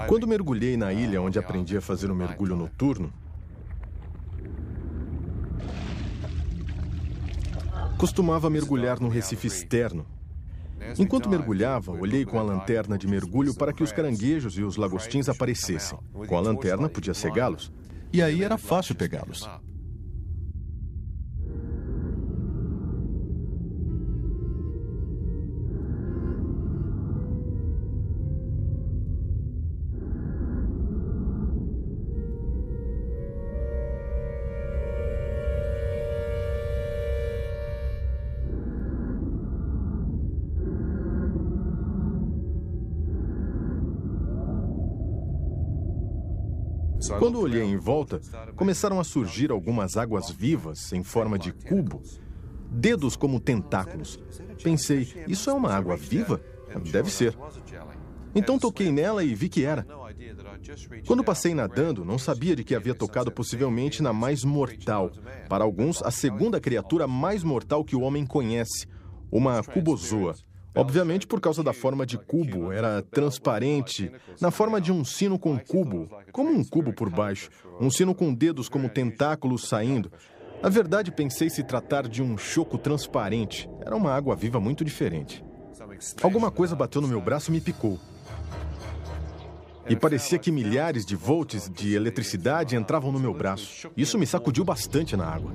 Quando mergulhei na ilha onde aprendi a fazer um mergulho noturno, costumava mergulhar no Recife externo. Enquanto mergulhava, olhei com a lanterna de mergulho para que os caranguejos e os lagostins aparecessem. Com a lanterna, podia cegá-los. E aí era fácil pegá-los. Quando olhei em volta, começaram a surgir algumas águas vivas em forma de cubo, dedos como tentáculos. Pensei, isso é uma água viva? Deve ser. Então toquei nela e vi que era. Quando passei nadando, não sabia de que havia tocado possivelmente na mais mortal. Para alguns, a segunda criatura mais mortal que o homem conhece, uma cubozoa. Obviamente, por causa da forma de cubo, era transparente, na forma de um sino com cubo, como um cubo por baixo, um sino com dedos como tentáculos saindo. Na verdade, pensei se tratar de um choco transparente. Era uma água-viva muito diferente. Alguma coisa bateu no meu braço e me picou. E parecia que milhares de volts de eletricidade entravam no meu braço. Isso me sacudiu bastante na água.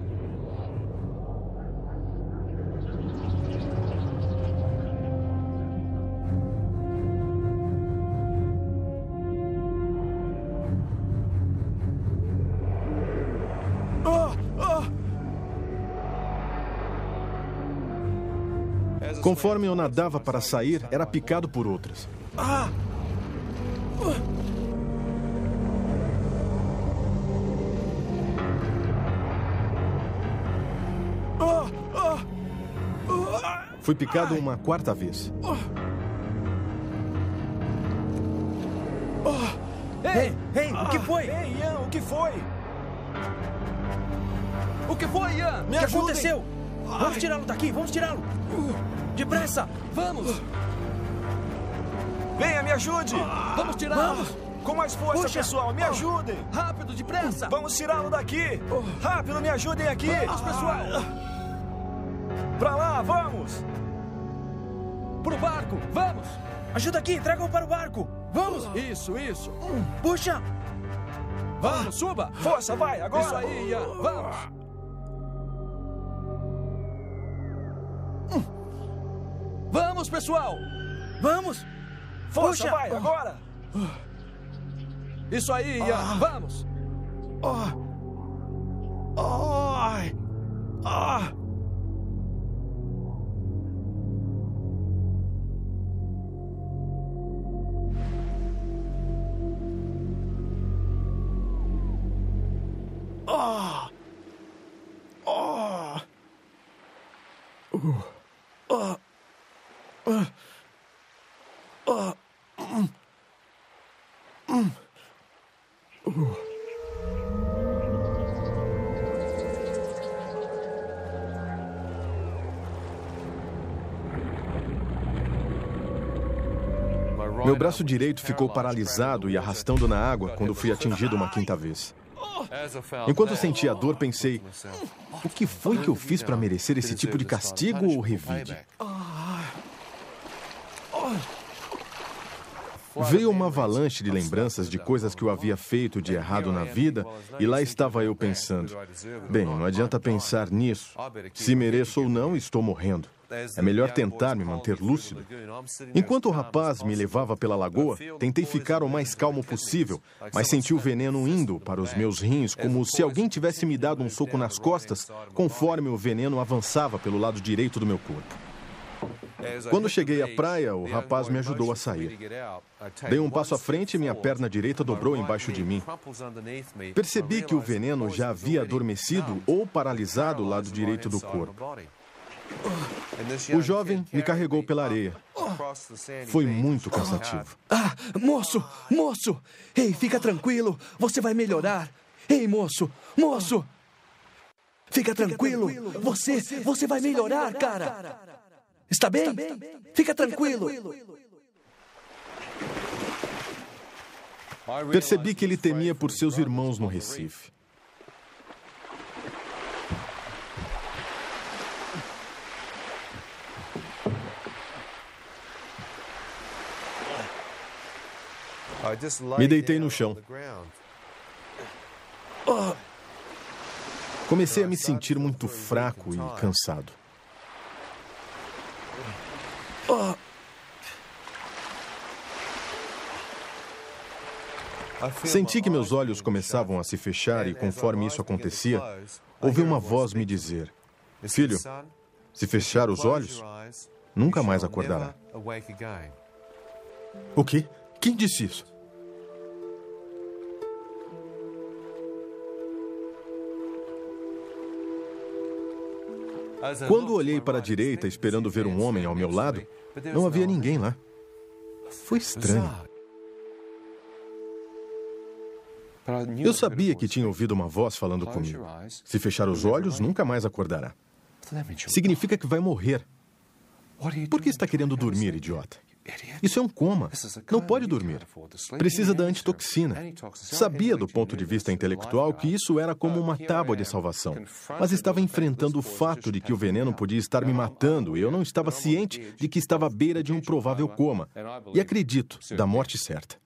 Conforme eu nadava para sair, era picado por outras. Fui picado uma quarta vez. Ei, o que foi? Ei, Ian, o que foi? O que foi, Ian? Me O que ajudem. aconteceu? Vamos tirá-lo daqui, vamos tirá-lo. Depressa, vamos. Venha, me ajude. Vamos tirá-lo. Vamos. Com mais força, Puxa. pessoal, me ajudem. Rápido, depressa. Vamos tirá-lo daqui. Rápido, me ajudem aqui. Vamos, pessoal. Pra lá, vamos. Pro barco, vamos. Ajuda aqui, tragam para o barco. Vamos. Isso. Puxa. Vamos, suba. Força, vai, agora. Isso aí, Ian, vamos. Vamos, pessoal. Vamos. Força, Puxa. vai, agora. Isso aí, Ian, vamos. Meu braço direito ficou paralisado e arrastando na água quando fui atingido uma quinta vez. Enquanto eu sentia a dor, pensei, o que foi que eu fiz para merecer esse tipo de castigo ou revide? Veio uma avalanche de lembranças de coisas que eu havia feito de errado na vida, e lá estava eu pensando, bem, não adianta pensar nisso. Se mereço ou não, estou morrendo. É melhor tentar me manter lúcido. Enquanto o rapaz me levava pela lagoa, tentei ficar o mais calmo possível, mas senti o veneno indo para os meus rins, como se alguém tivesse me dado um soco nas costas, conforme o veneno avançava pelo lado direito do meu corpo. Quando cheguei à praia, o rapaz me ajudou a sair. Dei um passo à frente e minha perna direita dobrou embaixo de mim. Percebi que o veneno já havia adormecido ou paralisado o lado direito do corpo. O jovem me carregou pela areia. Foi muito cansativo. Moço! Ei, fica tranquilo, você vai melhorar. Ei, moço! Fica tranquilo, você vai melhorar, cara. Está bem? Fica tranquilo. Percebi que ele temia por seus irmãos no Recife. Me deitei no chão. Comecei a me sentir muito fraco e cansado. Senti que meus olhos começavam a se fechar e, conforme isso acontecia, ouvi uma voz me dizer, filho, se fechar os olhos, nunca mais acordará. O quê? Quem disse isso? Quando olhei para a direita esperando ver um homem ao meu lado, não havia ninguém lá. Foi estranho. Eu sabia que tinha ouvido uma voz falando comigo. Se fechar os olhos, nunca mais acordará. Significa que vai morrer. Por que está querendo dormir, idiota? Isso é um coma. Não pode dormir. Precisa da antitoxina. Sabia, do ponto de vista intelectual, que isso era como uma tábua de salvação. Mas estava enfrentando o fato de que o veneno podia estar me matando e eu não estava ciente de que estava à beira de um provável coma. E acredito, da morte certa.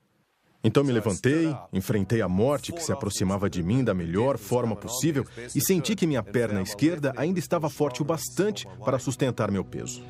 Então me levantei, enfrentei a morte que se aproximava de mim da melhor forma possível e senti que minha perna esquerda ainda estava forte o bastante para sustentar meu peso.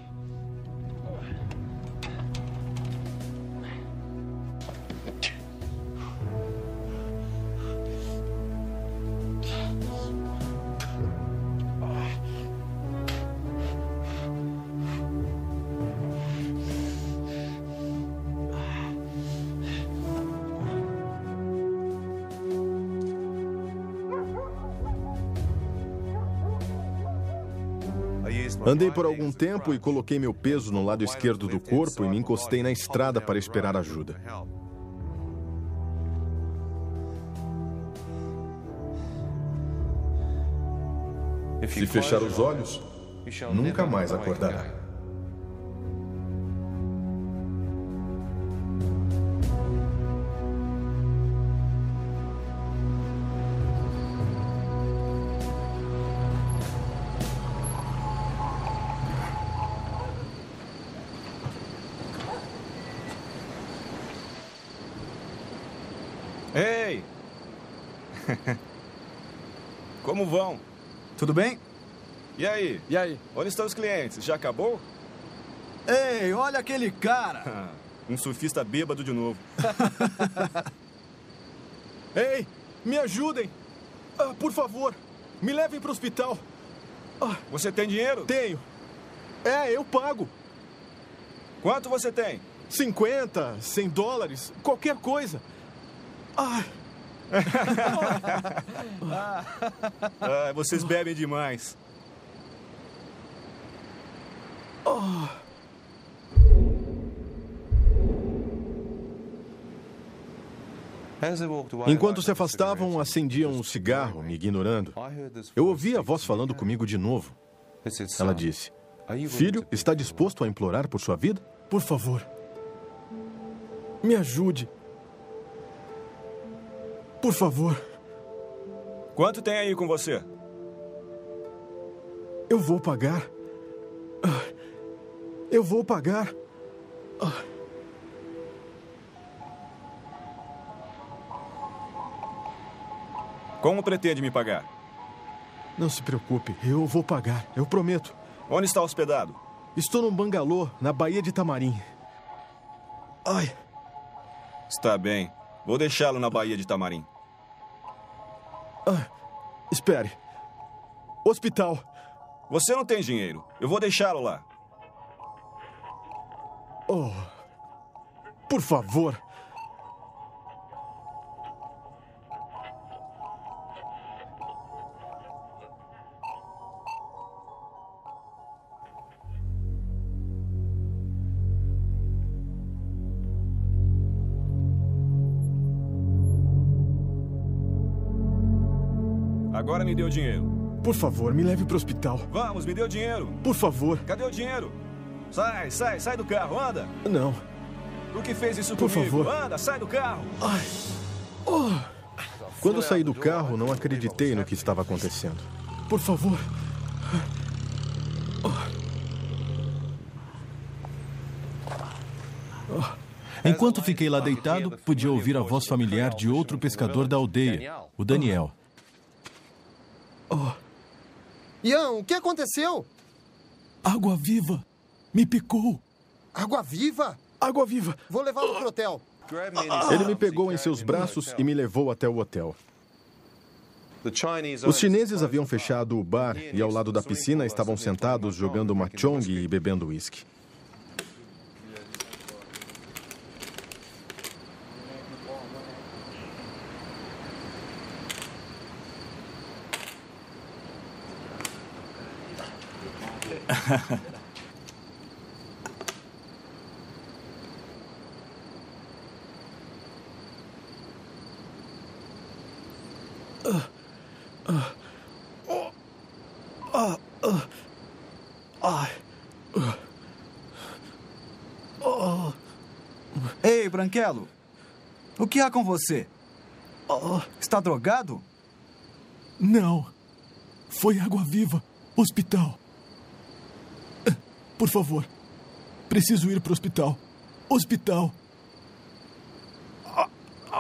Andei por algum tempo e coloquei meu peso no lado esquerdo do corpo e me encostei na estrada para esperar ajuda. Se fechar os olhos, nunca mais acordará. Ei! Como vão? Tudo bem? E aí? E aí? Onde estão os clientes? Já acabou? Ei, olha aquele cara! Um surfista bêbado de novo. Ei, me ajudem! Por favor, me levem para o hospital. Você tem dinheiro? Tenho. Eu pago. Quanto você tem? 50, 100 dólares, qualquer coisa. Vocês bebem demais. Enquanto se afastavam, acendiam um cigarro, me ignorando. Eu ouvi a voz falando comigo de novo. Ela disse: "Filho, está disposto a implorar por sua vida? Por favor, me ajude. Por favor." Quanto tem aí com você? Eu vou pagar. Eu vou pagar. Como pretende me pagar? Não se preocupe, eu vou pagar, eu prometo. Onde está hospedado? Estou num bangalô, na Baía de Tamarim. Está bem. Vou deixá-lo na Baía de Tamarim. Espere. Hospital. Você não tem dinheiro. Eu vou deixá-lo lá. Por favor. Agora me dê o dinheiro. Por favor, me leve para o hospital. Vamos, me dê o dinheiro. Por favor. Cadê o dinheiro? Sai do carro, anda. Não. Por que fez isso Por comigo? favor. Anda, sai do carro. Quando saí do carro, não acreditei no que estava acontecendo. Por favor. Enquanto fiquei lá deitado, podia ouvir a voz familiar de outro pescador da aldeia, o Daniel. Ian, o que aconteceu? Água viva! Me picou! Água viva? Água viva! Vou levá-lo pro hotel. Ele me pegou em seus braços e me levou até o hotel. Os chineses haviam fechado o bar e ao lado da piscina estavam sentados jogando mahjong e bebendo uísque. Ei, Branquelo. O que há com você? Está drogado? Não. Foi água-viva. Hospital. Por favor. Preciso ir para o hospital. Hospital.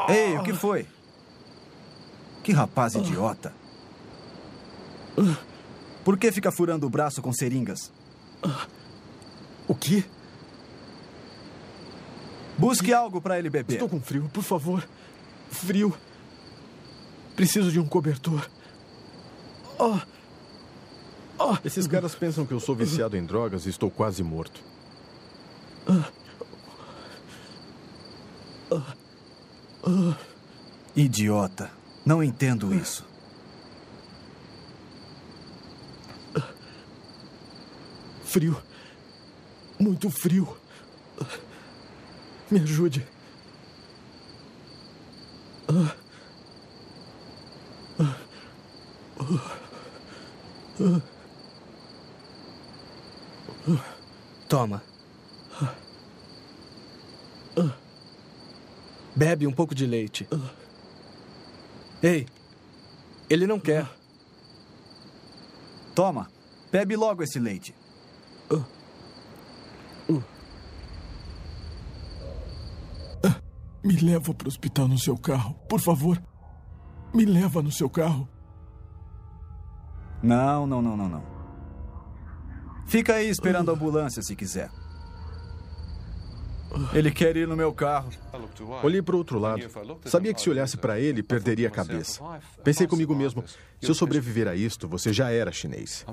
Ei, o que foi? Que rapaz idiota. Por que fica furando o braço com seringas? O quê? Busque algo para ele beber. Estou com frio, por favor. Frio. Preciso de um cobertor. Esses caras pensam que eu sou viciado em drogas e estou quase morto. Idiota. Não entendo isso. Frio. Muito frio. Me ajude. Toma. Bebe um pouco de leite. Ei, ele não quer. Toma, bebe logo esse leite. Me leva para o hospital no seu carro, por favor. Me leva no seu carro. Não. Fica aí esperando a ambulância se quiser. Ele quer ir no meu carro. Olhei para o outro lado. Sabia que se olhasse para ele, perderia a cabeça. Pensei comigo mesmo, se eu sobreviver a isto, você já era chinês.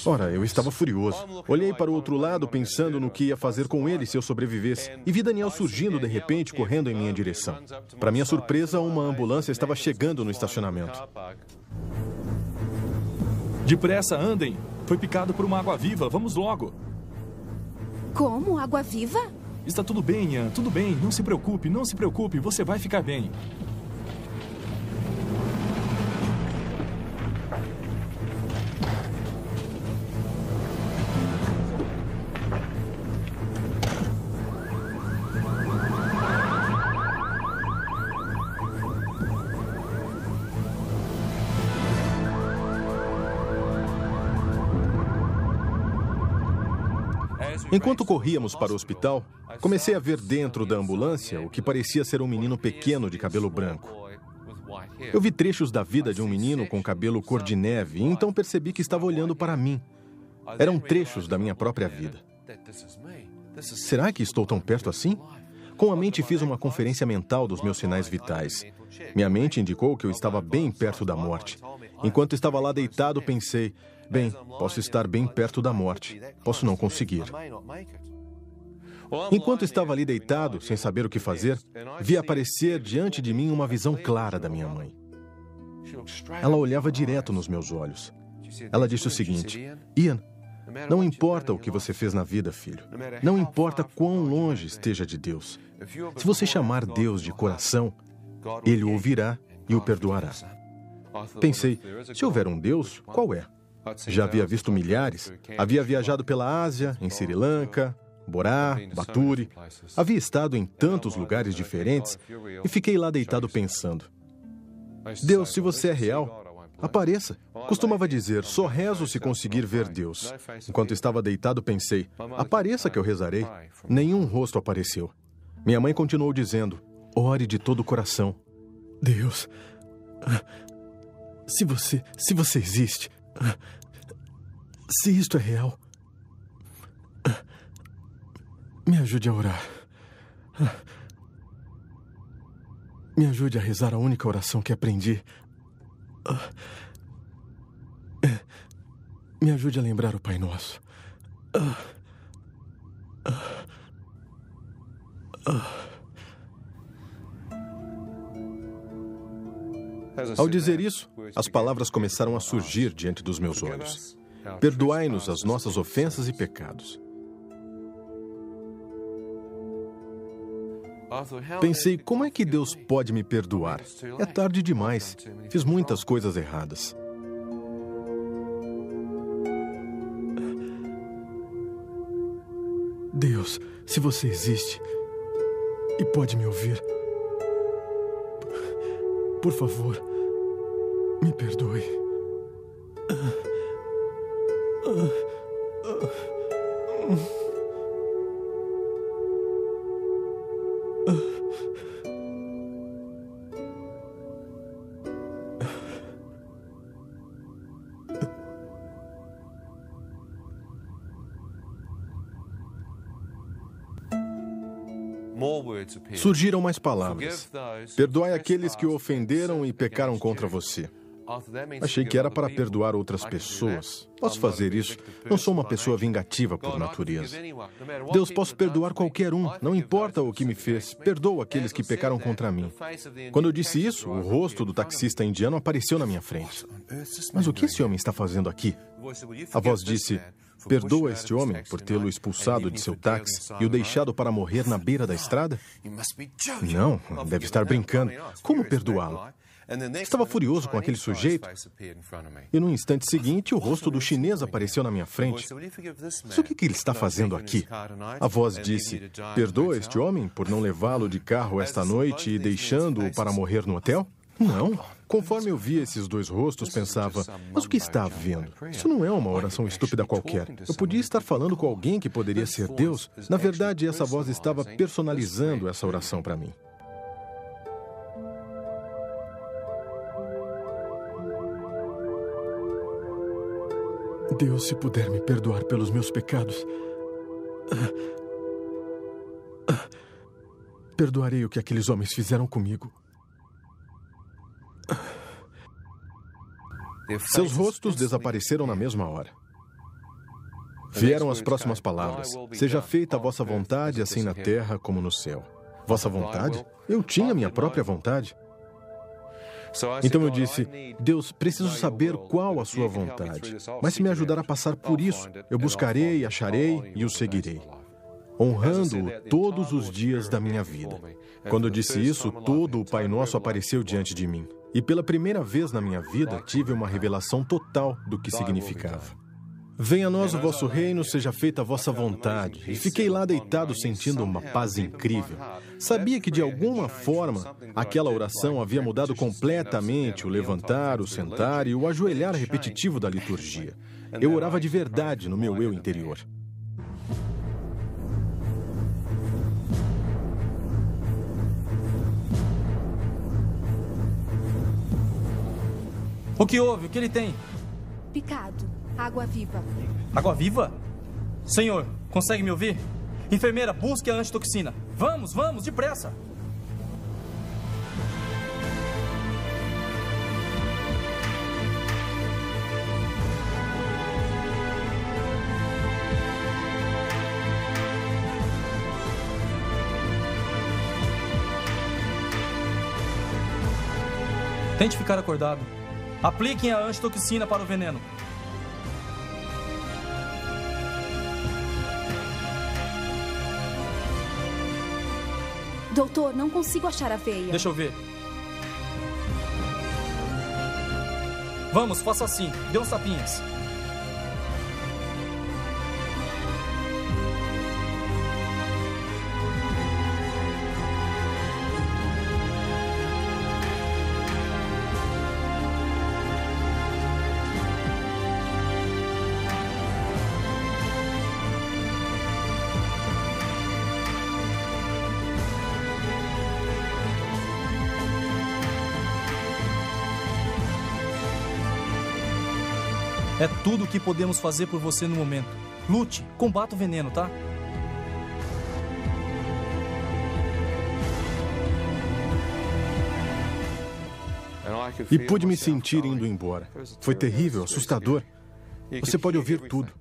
Ora, eu estava furioso. Olhei para o outro lado, pensando no que ia fazer com ele se eu sobrevivesse. E vi Daniel surgindo de repente, correndo em minha direção. Para minha surpresa, uma ambulância estava chegando no estacionamento. Depressa, andem. Foi picado por uma água-viva. Vamos logo. Como? Água-viva? Está tudo bem, Ian. Tudo bem. Não se preocupe, não se preocupe. Você vai ficar bem. Enquanto corríamos para o hospital, comecei a ver dentro da ambulância o que parecia ser um menino pequeno de cabelo branco. Eu vi trechos da vida de um menino com cabelo cor de neve e então percebi que estava olhando para mim. Eram trechos da minha própria vida. Será que estou tão perto assim? Com a mente fiz uma conferência mental dos meus sinais vitais. Minha mente indicou que eu estava bem perto da morte. Enquanto estava lá deitado, pensei... Bem, posso estar bem perto da morte. Posso não conseguir. Enquanto estava ali deitado, sem saber o que fazer, vi aparecer diante de mim uma visão clara da minha mãe. Ela olhava direto nos meus olhos. Ela disse o seguinte: Ian, não importa o que você fez na vida, filho. Não importa quão longe esteja de Deus. Se você chamar Deus de coração, Ele o ouvirá e o perdoará. Pensei, se houver um Deus, qual é? Já havia visto milhares. Havia viajado pela Ásia, em Sri Lanka, Borá, Baturi. Havia estado em tantos lugares diferentes e fiquei lá deitado pensando. Deus, se você é real, apareça. Costumava dizer, só rezo se conseguir ver Deus. Enquanto estava deitado, pensei, apareça que eu rezarei. Nenhum rosto apareceu. Minha mãe continuou dizendo, ore de todo o coração. Deus, se você existe... Se isto é real, me ajude a orar. Me ajude a rezar a única oração que aprendi. Me ajude a lembrar o Pai Nosso. Ao dizer isso, as palavras começaram a surgir diante dos meus olhos. perdoai-nos as nossas ofensas e pecados. Pensei, como é que Deus pode me perdoar? É tarde demais. Fiz muitas coisas erradas. Deus, se você existe e pode me ouvir, por favor, me perdoe. Surgiram mais palavras. Perdoai aqueles que o ofenderam e pecaram contra você. Achei que era para perdoar outras pessoas. Posso fazer isso. Não sou uma pessoa vingativa por natureza. Deus, posso perdoar qualquer um. Não importa o que me fez. Perdoa aqueles que pecaram contra mim. Quando eu disse isso, o rosto do taxista indiano apareceu na minha frente. Mas o que esse homem está fazendo aqui? A voz disse: perdoa este homem por tê-lo expulsado de seu táxi e o deixado para morrer na beira da estrada? Não, deve estar brincando. Como perdoá-lo? Estava furioso com aquele sujeito e no instante seguinte o rosto do chinês apareceu na minha frente. Mas o que ele está fazendo aqui? A voz disse: perdoa este homem por não levá-lo de carro esta noite e deixando-o para morrer no hotel? Não. Conforme eu via esses dois rostos, pensava, mas o que está havendo? Isso não é uma oração estúpida qualquer. Eu podia estar falando com alguém que poderia ser Deus. Na verdade, essa voz estava personalizando essa oração para mim. Deus, se puder me perdoar pelos meus pecados, perdoarei o que aqueles homens fizeram comigo. Seus rostos desapareceram na mesma hora. Vieram as próximas palavras: seja feita a vossa vontade, assim na terra como no céu. Vossa vontade? Eu tinha minha própria vontade. Então eu disse: Deus, preciso saber qual a sua vontade. Mas se me ajudar a passar por isso, eu buscarei, acharei e o seguirei, honrando-o todos os dias da minha vida. Quando eu disse isso, todo o Pai Nosso apareceu diante de mim. E pela primeira vez na minha vida, tive uma revelação total do que significava. Venha a nós o vosso reino, seja feita a vossa vontade. E fiquei lá deitado sentindo uma paz incrível. Sabia que de alguma forma aquela oração havia mudado completamente o levantar, o sentar e o ajoelhar repetitivo da liturgia. Eu orava de verdade no meu eu interior. O que houve? O que ele tem? Picado. Água viva. Água viva? Senhor, consegue me ouvir? Enfermeira, busque a antitoxina. Vamos, vamos, depressa. Tente ficar acordado. Apliquem a antitoxina para o veneno. Doutor, não consigo achar a veia. Deixa eu ver. Vamos, faça assim. Dê uns tapinhas. É tudo o que podemos fazer por você no momento. Lute, combata o veneno, tá? E pude me sentir indo embora. Foi terrível, assustador. Você pode ouvir tudo.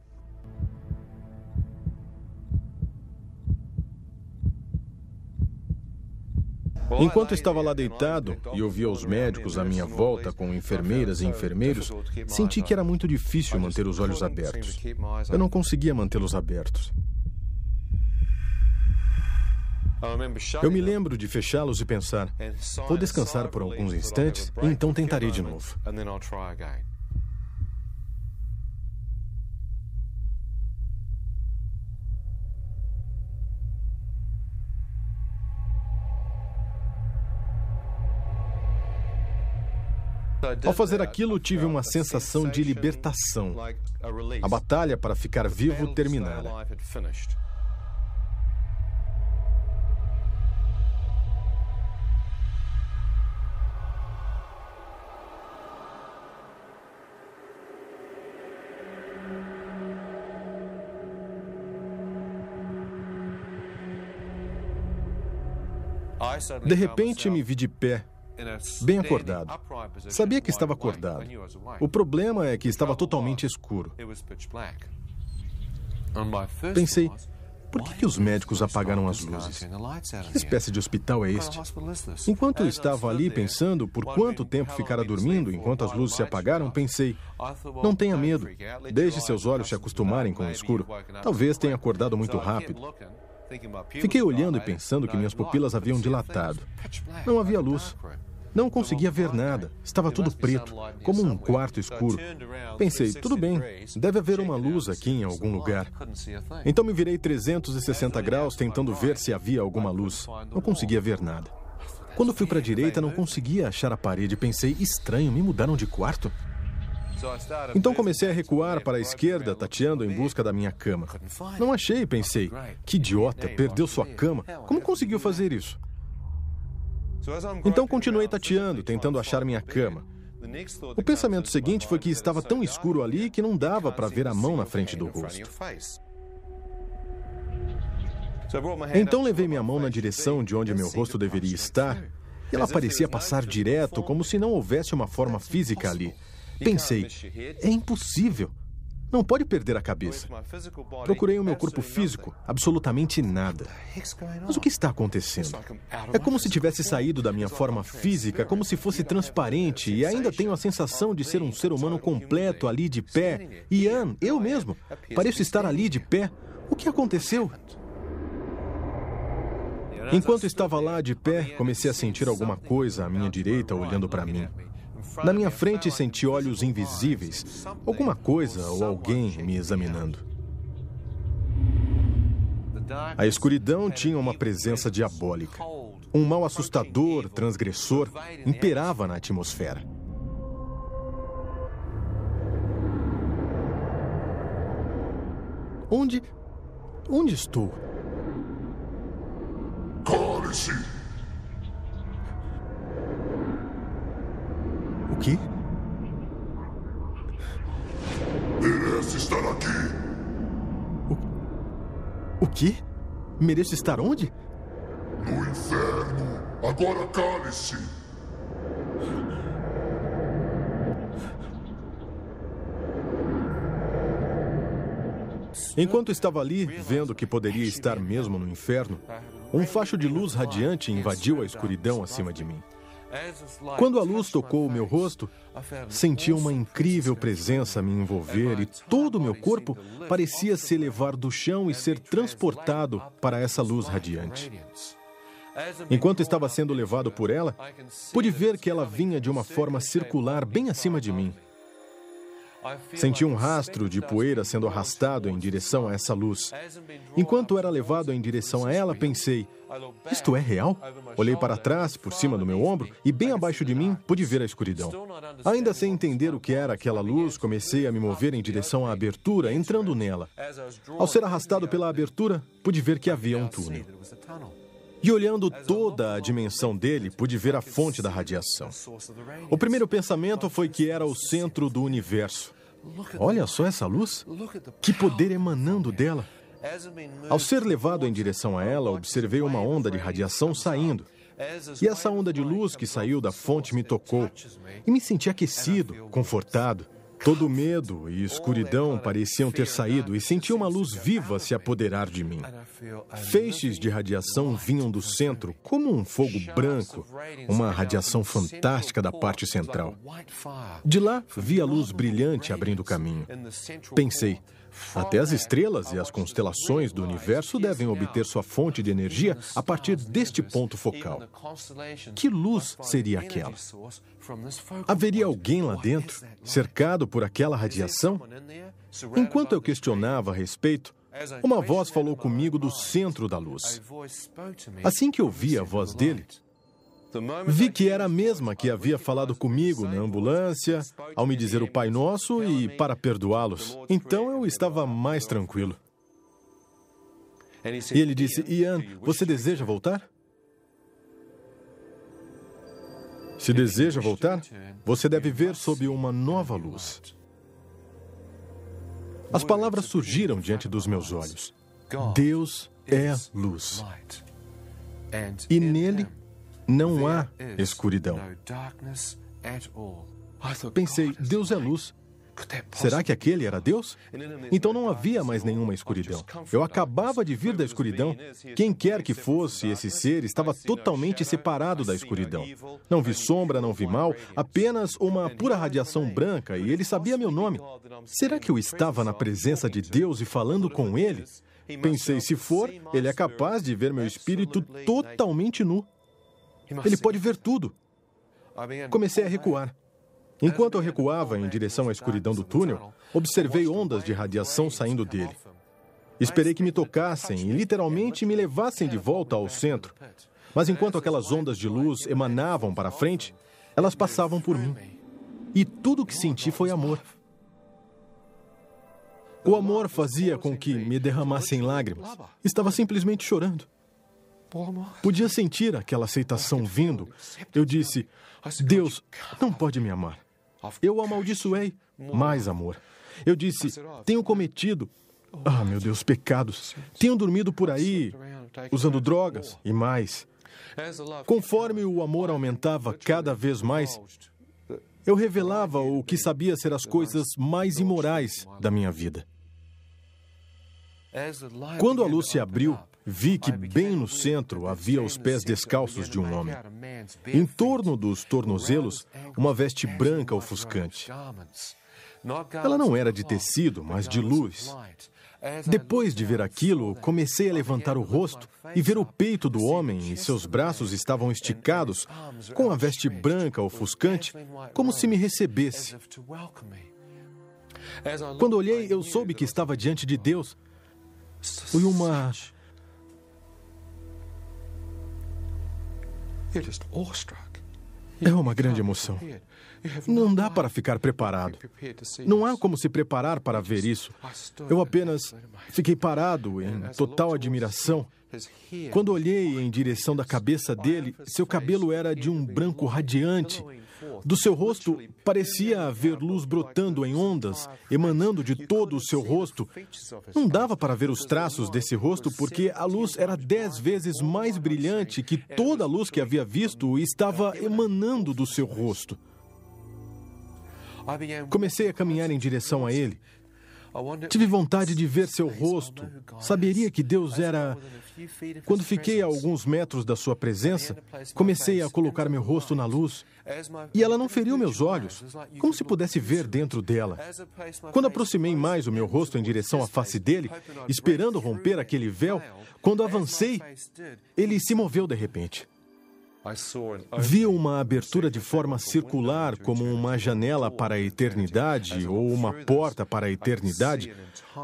Enquanto estava lá deitado e ouvia os médicos à minha volta com enfermeiras e enfermeiros, senti que era muito difícil manter os olhos abertos. Eu não conseguia mantê-los abertos. Eu me lembro de fechá-los e pensar, vou descansar por alguns instantes e então tentarei de novo. Ao fazer aquilo, tive uma sensação de libertação. A batalha para ficar vivo terminara. De repente, me vi de pé, bem acordado. Sabia que estava acordado. O problema é que estava totalmente escuro. Pensei, por que os médicos apagaram as luzes? Que espécie de hospital é este? Enquanto eu estava ali pensando por quanto tempo ficara dormindo enquanto as luzes se apagaram, pensei, não tenha medo. Deixe seus olhos se acostumarem com o escuro. Talvez tenha acordado muito rápido. Fiquei olhando e pensando que minhas pupilas haviam dilatado. Não havia luz. Não conseguia ver nada. Estava tudo preto, como um quarto escuro. Pensei, tudo bem, deve haver uma luz aqui em algum lugar. Então me virei 360 graus tentando ver se havia alguma luz. Não conseguia ver nada. Quando fui para a direita, não conseguia achar a parede. Pensei, estranho, me mudaram de quarto? Então comecei a recuar para a esquerda, tateando em busca da minha cama. Não achei, pensei. Que idiota, perdeu sua cama. Como conseguiu fazer isso? Então continuei tateando, tentando achar minha cama. O pensamento seguinte foi que estava tão escuro ali que não dava para ver a mão na frente do rosto. Então levei minha mão na direção de onde meu rosto deveria estar e ela parecia passar direto, como se não houvesse uma forma física ali. Pensei, é impossível. Não pode perder a cabeça. Procurei o meu corpo físico, absolutamente nada. Mas o que está acontecendo? É como se tivesse saído da minha forma física, como se fosse transparente, e ainda tenho a sensação de ser um ser humano completo ali de pé. Ian, eu mesmo, pareço estar ali de pé. O que aconteceu? Enquanto estava lá de pé, comecei a sentir alguma coisa à minha direita olhando para mim. Na minha frente senti olhos invisíveis, alguma coisa ou alguém me examinando. A escuridão tinha uma presença diabólica. Um mal assustador, transgressor, imperava na atmosfera. Onde estou? Cale-se! O quê? Merece estar aqui. O quê? Mereço estar onde? No inferno. Agora cale-se. Enquanto estava ali, vendo que poderia estar mesmo no inferno, um facho de luz radiante invadiu a escuridão acima de mim. Quando a luz tocou o meu rosto, senti uma incrível presença me envolver e todo o meu corpo parecia se elevar do chão e ser transportado para essa luz radiante. Enquanto estava sendo levado por ela, pude ver que ela vinha de uma forma circular bem acima de mim. Senti um rastro de poeira sendo arrastado em direção a essa luz. Enquanto era levado em direção a ela, pensei, isto é real? Olhei para trás, por cima do meu ombro, e bem abaixo de mim, pude ver a escuridão. Ainda sem entender o que era aquela luz, comecei a me mover em direção à abertura, entrando nela. Ao ser arrastado pela abertura, pude ver que havia um túnel. E olhando toda a dimensão dele, pude ver a fonte da radiação. O primeiro pensamento foi que era o centro do universo. Olha só essa luz. Que poder emanando dela. Ao ser levado em direção a ela, observei uma onda de radiação saindo. E essa onda de luz que saiu da fonte me tocou. E me senti aquecido, confortado. Todo medo e escuridão pareciam ter saído e senti uma luz viva se apoderar de mim. Feixes de radiação vinham do centro, como um fogo branco, uma radiação fantástica da parte central. De lá, vi a luz brilhante abrindo caminho. Pensei, até as estrelas e as constelações do universo devem obter sua fonte de energia a partir deste ponto focal. Que luz seria aquela? Haveria alguém lá dentro, cercado por aquela radiação? Enquanto eu questionava a respeito, uma voz falou comigo do centro da luz. Assim que ouvi a voz dele, vi que era a mesma que havia falado comigo na ambulância, ao me dizer o Pai Nosso e para perdoá-los. Então eu estava mais tranquilo. E ele disse, Ian, você deseja voltar? Se deseja voltar, você deve ver sob uma nova luz. As palavras surgiram diante dos meus olhos. Deus é luz. E nele não há escuridão. Pensei, Deus é luz. Será que aquele era Deus? Então não havia mais nenhuma escuridão. Eu acabava de vir da escuridão. Quem quer que fosse esse ser estava totalmente separado da escuridão. Não vi sombra, não vi mal, apenas uma pura radiação branca e ele sabia meu nome. Será que eu estava na presença de Deus e falando com ele? Pensei, se for, ele é capaz de ver meu espírito totalmente nu. Ele pode ver tudo. Comecei a recuar. Enquanto eu recuava em direção à escuridão do túnel, observei ondas de radiação saindo dele. Esperei que me tocassem e literalmente me levassem de volta ao centro. Mas enquanto aquelas ondas de luz emanavam para frente, elas passavam por mim. E tudo o que senti foi amor. O amor fazia com que me derramassem lágrimas. Estava simplesmente chorando. Podia sentir aquela aceitação vindo. Eu disse, Deus não pode me amar. Eu o amaldiçoei. Mais amor. Eu disse, tenho cometido, meu Deus, pecados. Tenho dormido por aí, usando drogas e mais. Conforme o amor aumentava cada vez mais, eu revelava o que sabia ser as coisas mais imorais da minha vida. Quando a luz se abriu, vi que bem no centro havia os pés descalços de um homem. Em torno dos tornozelos, uma veste branca ofuscante. Ela não era de tecido, mas de luz. Depois de ver aquilo, comecei a levantar o rosto e ver o peito do homem e seus braços estavam esticados, com a veste branca ofuscante, como se me recebesse. Quando olhei, eu soube que estava diante de Deus. Foi uma... É uma grande emoção. Não dá para ficar preparado. Não há como se preparar para ver isso. Eu apenas fiquei parado em total admiração. Quando olhei em direção da cabeça dele, seu cabelo era de um branco radiante. Do seu rosto, parecia haver luz brotando em ondas, emanando de todo o seu rosto. Não dava para ver os traços desse rosto, porque a luz era 10 vezes mais brilhante que toda a luz que havia visto e estava emanando do seu rosto. Comecei a caminhar em direção a ele. Tive vontade de ver seu rosto. Saberia que Deus era... Quando fiquei a alguns metros da sua presença, comecei a colocar meu rosto na luz. E ela não feriu meus olhos, como se pudesse ver dentro dela. Quando aproximei mais o meu rosto em direção à face dele, esperando romper aquele véu, quando avancei, ele se moveu de repente. Vi uma abertura de forma circular, como uma janela para a eternidade ou uma porta para a eternidade.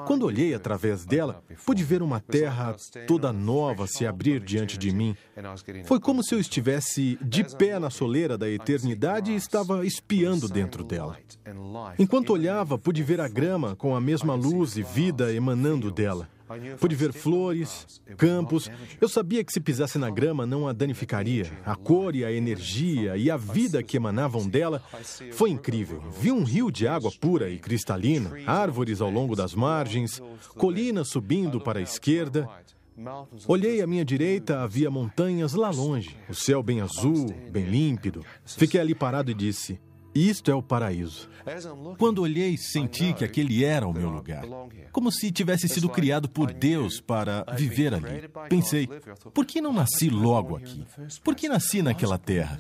Quando olhei através dela, pude ver uma terra toda nova se abrir diante de mim. Foi como se eu estivesse de pé na soleira da eternidade e estava espiando dentro dela. Enquanto olhava, pude ver a grama com a mesma luz e vida emanando dela. Pude ver flores, campos. Eu sabia que se pisasse na grama não a danificaria. A cor e a energia e a vida que emanavam dela foi incrível. Vi um rio de água pura e cristalina, árvores ao longo das margens, colinas subindo para a esquerda. Olhei à minha direita, havia montanhas lá longe, o céu bem azul, bem límpido. Fiquei ali parado e disse, Isto é o paraíso. Quando olhei, senti que aquele era o meu lugar. Como se tivesse sido criado por Deus para viver ali. Pensei, por que não nasci logo aqui? Por que nasci naquela terra?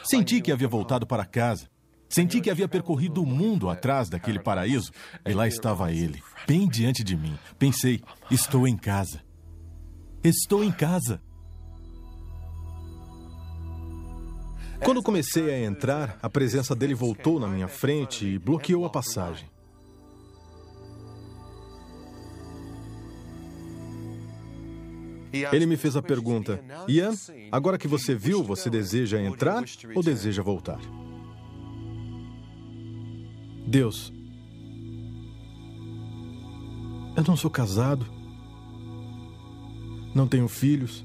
Senti que havia voltado para casa. Senti que havia percorrido o mundo atrás daquele paraíso. E lá estava ele, bem diante de mim. Pensei, estou em casa. Estou em casa. Quando comecei a entrar, a presença dele voltou na minha frente e bloqueou a passagem. Ele me fez a pergunta, Ian, agora que você viu, você deseja entrar ou deseja voltar? Deus, eu não sou casado, não tenho filhos.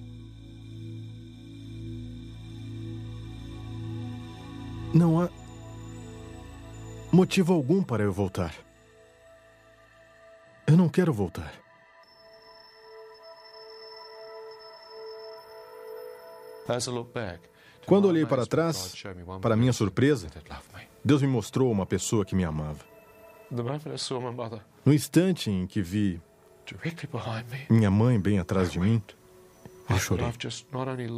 Não há motivo algum para eu voltar. Eu não quero voltar. Quando olhei para trás, para minha surpresa, Deus me mostrou uma pessoa que me amava. No instante em que vi minha mãe bem atrás de mim, eu chorei.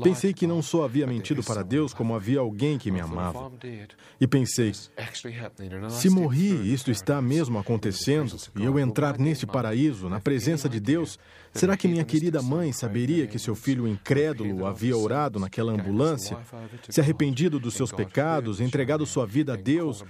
Pensei que não só havia mentido para Deus, como havia alguém que me amava. E pensei, se morri e isto está mesmo acontecendo, e eu entrar neste paraíso, na presença de Deus, será que minha querida mãe saberia que seu filho incrédulo havia orado naquela ambulância, se arrependido dos seus pecados, entregado sua vida a Deus,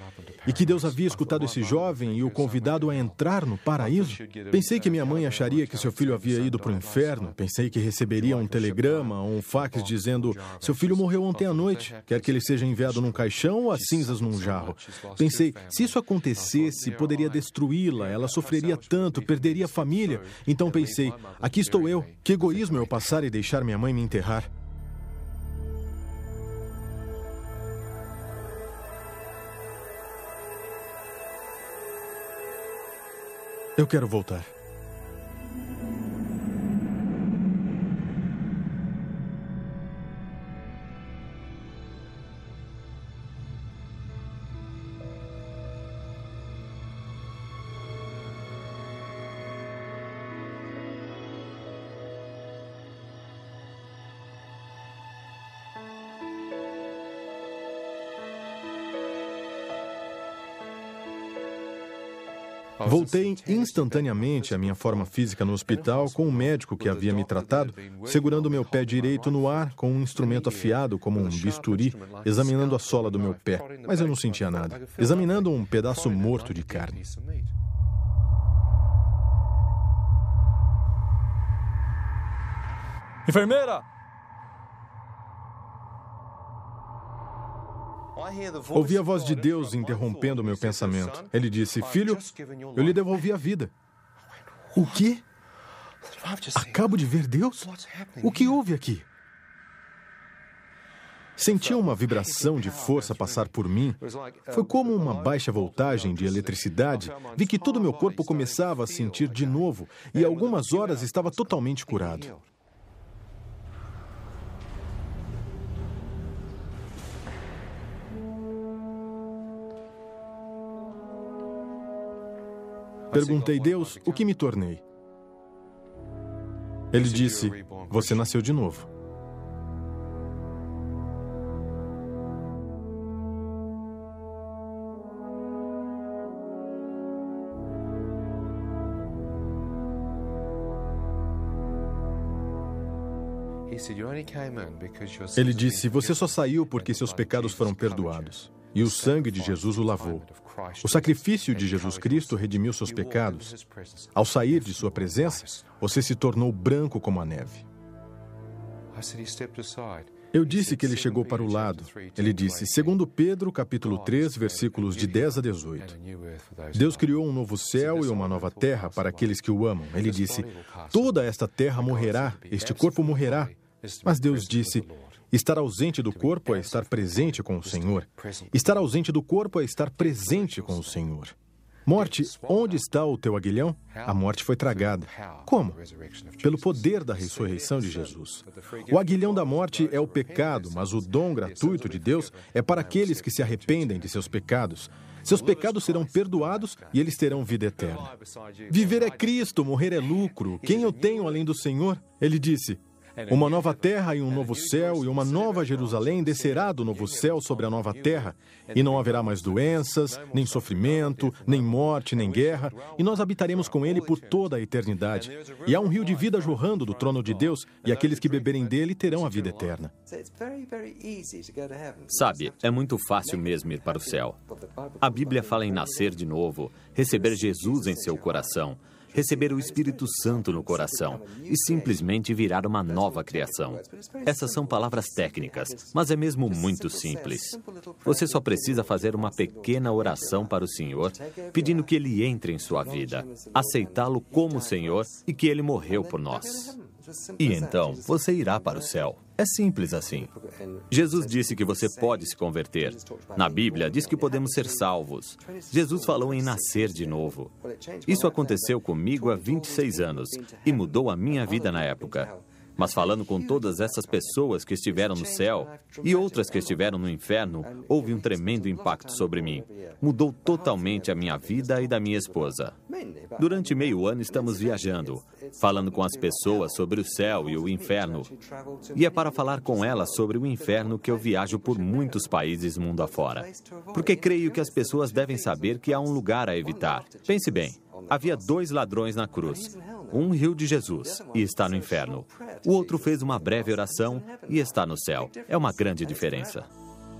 e que Deus havia escutado esse jovem e o convidado a entrar no paraíso? Pensei que minha mãe acharia que seu filho havia ido para o inferno. Pensei que receberia um telegrama ou um fax dizendo, seu filho morreu ontem à noite, quer que ele seja enviado num caixão ou as cinzas num jarro. Pensei, se isso acontecesse, poderia destruí-la, ela sofreria tanto, perderia a família. Então pensei, aqui estou eu, que egoísmo eu passar e deixar minha mãe me enterrar. Eu quero voltar. Voltei instantaneamente à minha forma física no hospital com o médico que havia me tratado, segurando meu pé direito no ar com um instrumento afiado como um bisturi, examinando a sola do meu pé, mas eu não sentia nada, examinando um pedaço morto de carne. Enfermeira! Ouvi a voz de Deus interrompendo o meu pensamento. Ele disse, filho, eu lhe devolvi a vida. O quê? Acabo de ver Deus? O que houve aqui? Senti uma vibração de força passar por mim. Foi como uma baixa voltagem de eletricidade. Vi que todo o meu corpo começava a sentir de novo e algumas horas estava totalmente curado. Perguntei, Deus, o que me tornei? Ele disse, você nasceu de novo. Ele disse, você só saiu porque seus pecados foram perdoados. E o sangue de Jesus o lavou. O sacrifício de Jesus Cristo redimiu seus pecados. Ao sair de sua presença, você se tornou branco como a neve. Eu disse que ele chegou para o lado. Ele disse, segundo Pedro, capítulo 3, versículos de 10 a 18. Deus criou um novo céu e uma nova terra para aqueles que o amam. Ele disse, toda esta terra morrerá, este corpo morrerá. Mas Deus disse, estar ausente do corpo é estar presente com o Senhor. Estar ausente do corpo é estar presente com o Senhor. Morte, onde está o teu aguilhão? A morte foi tragada. Como? Pelo poder da ressurreição de Jesus. O aguilhão da morte é o pecado, mas o dom gratuito de Deus é para aqueles que se arrependem de seus pecados. Seus pecados serão perdoados e eles terão vida eterna. Viver é Cristo, morrer é lucro. Quem eu tenho além do Senhor? Ele disse: uma nova terra e um novo céu, e uma nova Jerusalém descerá do novo céu sobre a nova terra, e não haverá mais doenças, nem sofrimento, nem morte, nem guerra, e nós habitaremos com ele por toda a eternidade. E há um rio de vida jorrando do trono de Deus, e aqueles que beberem dele terão a vida eterna. Sabe, é muito fácil mesmo ir para o céu. A Bíblia fala em nascer de novo, receber Jesus em seu coração, receber o Espírito Santo no coração e simplesmente virar uma nova criação. Essas são palavras técnicas, mas é mesmo muito simples. Você só precisa fazer uma pequena oração para o Senhor, pedindo que Ele entre em sua vida, aceitá-lo como Senhor e que Ele morreu por nós. E então, você irá para o céu. É simples assim. Jesus disse que você pode se converter. Na Bíblia, diz que podemos ser salvos. Jesus falou em nascer de novo. Isso aconteceu comigo há 26 anos e mudou a minha vida na época. Mas falando com todas essas pessoas que estiveram no céu e outras que estiveram no inferno, houve um tremendo impacto sobre mim. Mudou totalmente a minha vida e da minha esposa. Durante meio ano estamos viajando, falando com as pessoas sobre o céu e o inferno. E é para falar com elas sobre o inferno que eu viajo por muitos países mundo afora. Porque creio que as pessoas devem saber que há um lugar a evitar. Pense bem, havia 2 ladrões na cruz. Um riu de Jesus e está no inferno. O outro fez uma breve oração e está no céu. É uma grande diferença.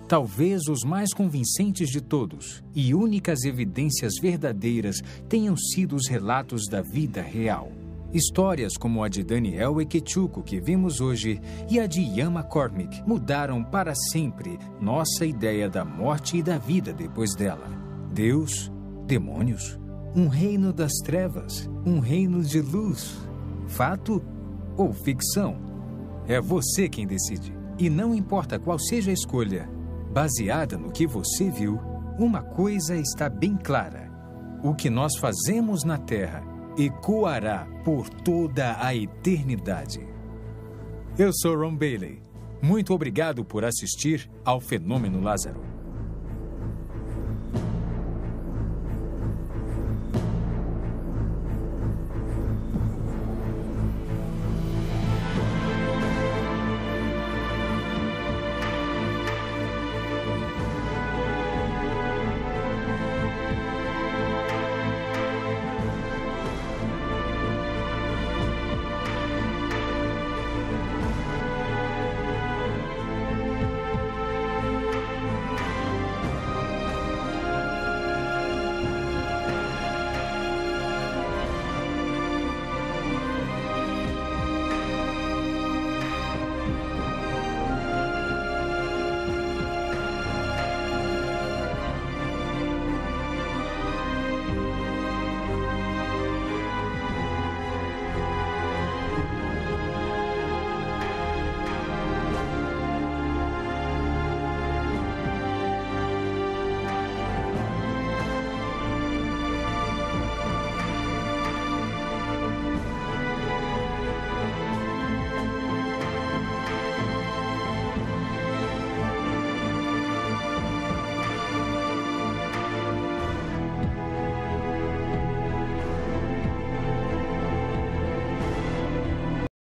Talvez os mais convincentes de todos e únicas evidências verdadeiras tenham sido os relatos da vida real. Histórias como a de Daniel Ekechuko, que vimos hoje, e a de Ian McCormick mudaram para sempre nossa ideia da morte e da vida depois dela. Deus, demônios, um reino das trevas, um reino de luz. Fato ou ficção? É você quem decide. E não importa qual seja a escolha, baseada no que você viu, uma coisa está bem clara: o que nós fazemos na Terra ecoará por toda a eternidade. Eu sou Ron Bailey. Muito obrigado por assistir ao Fenômeno Lázaro.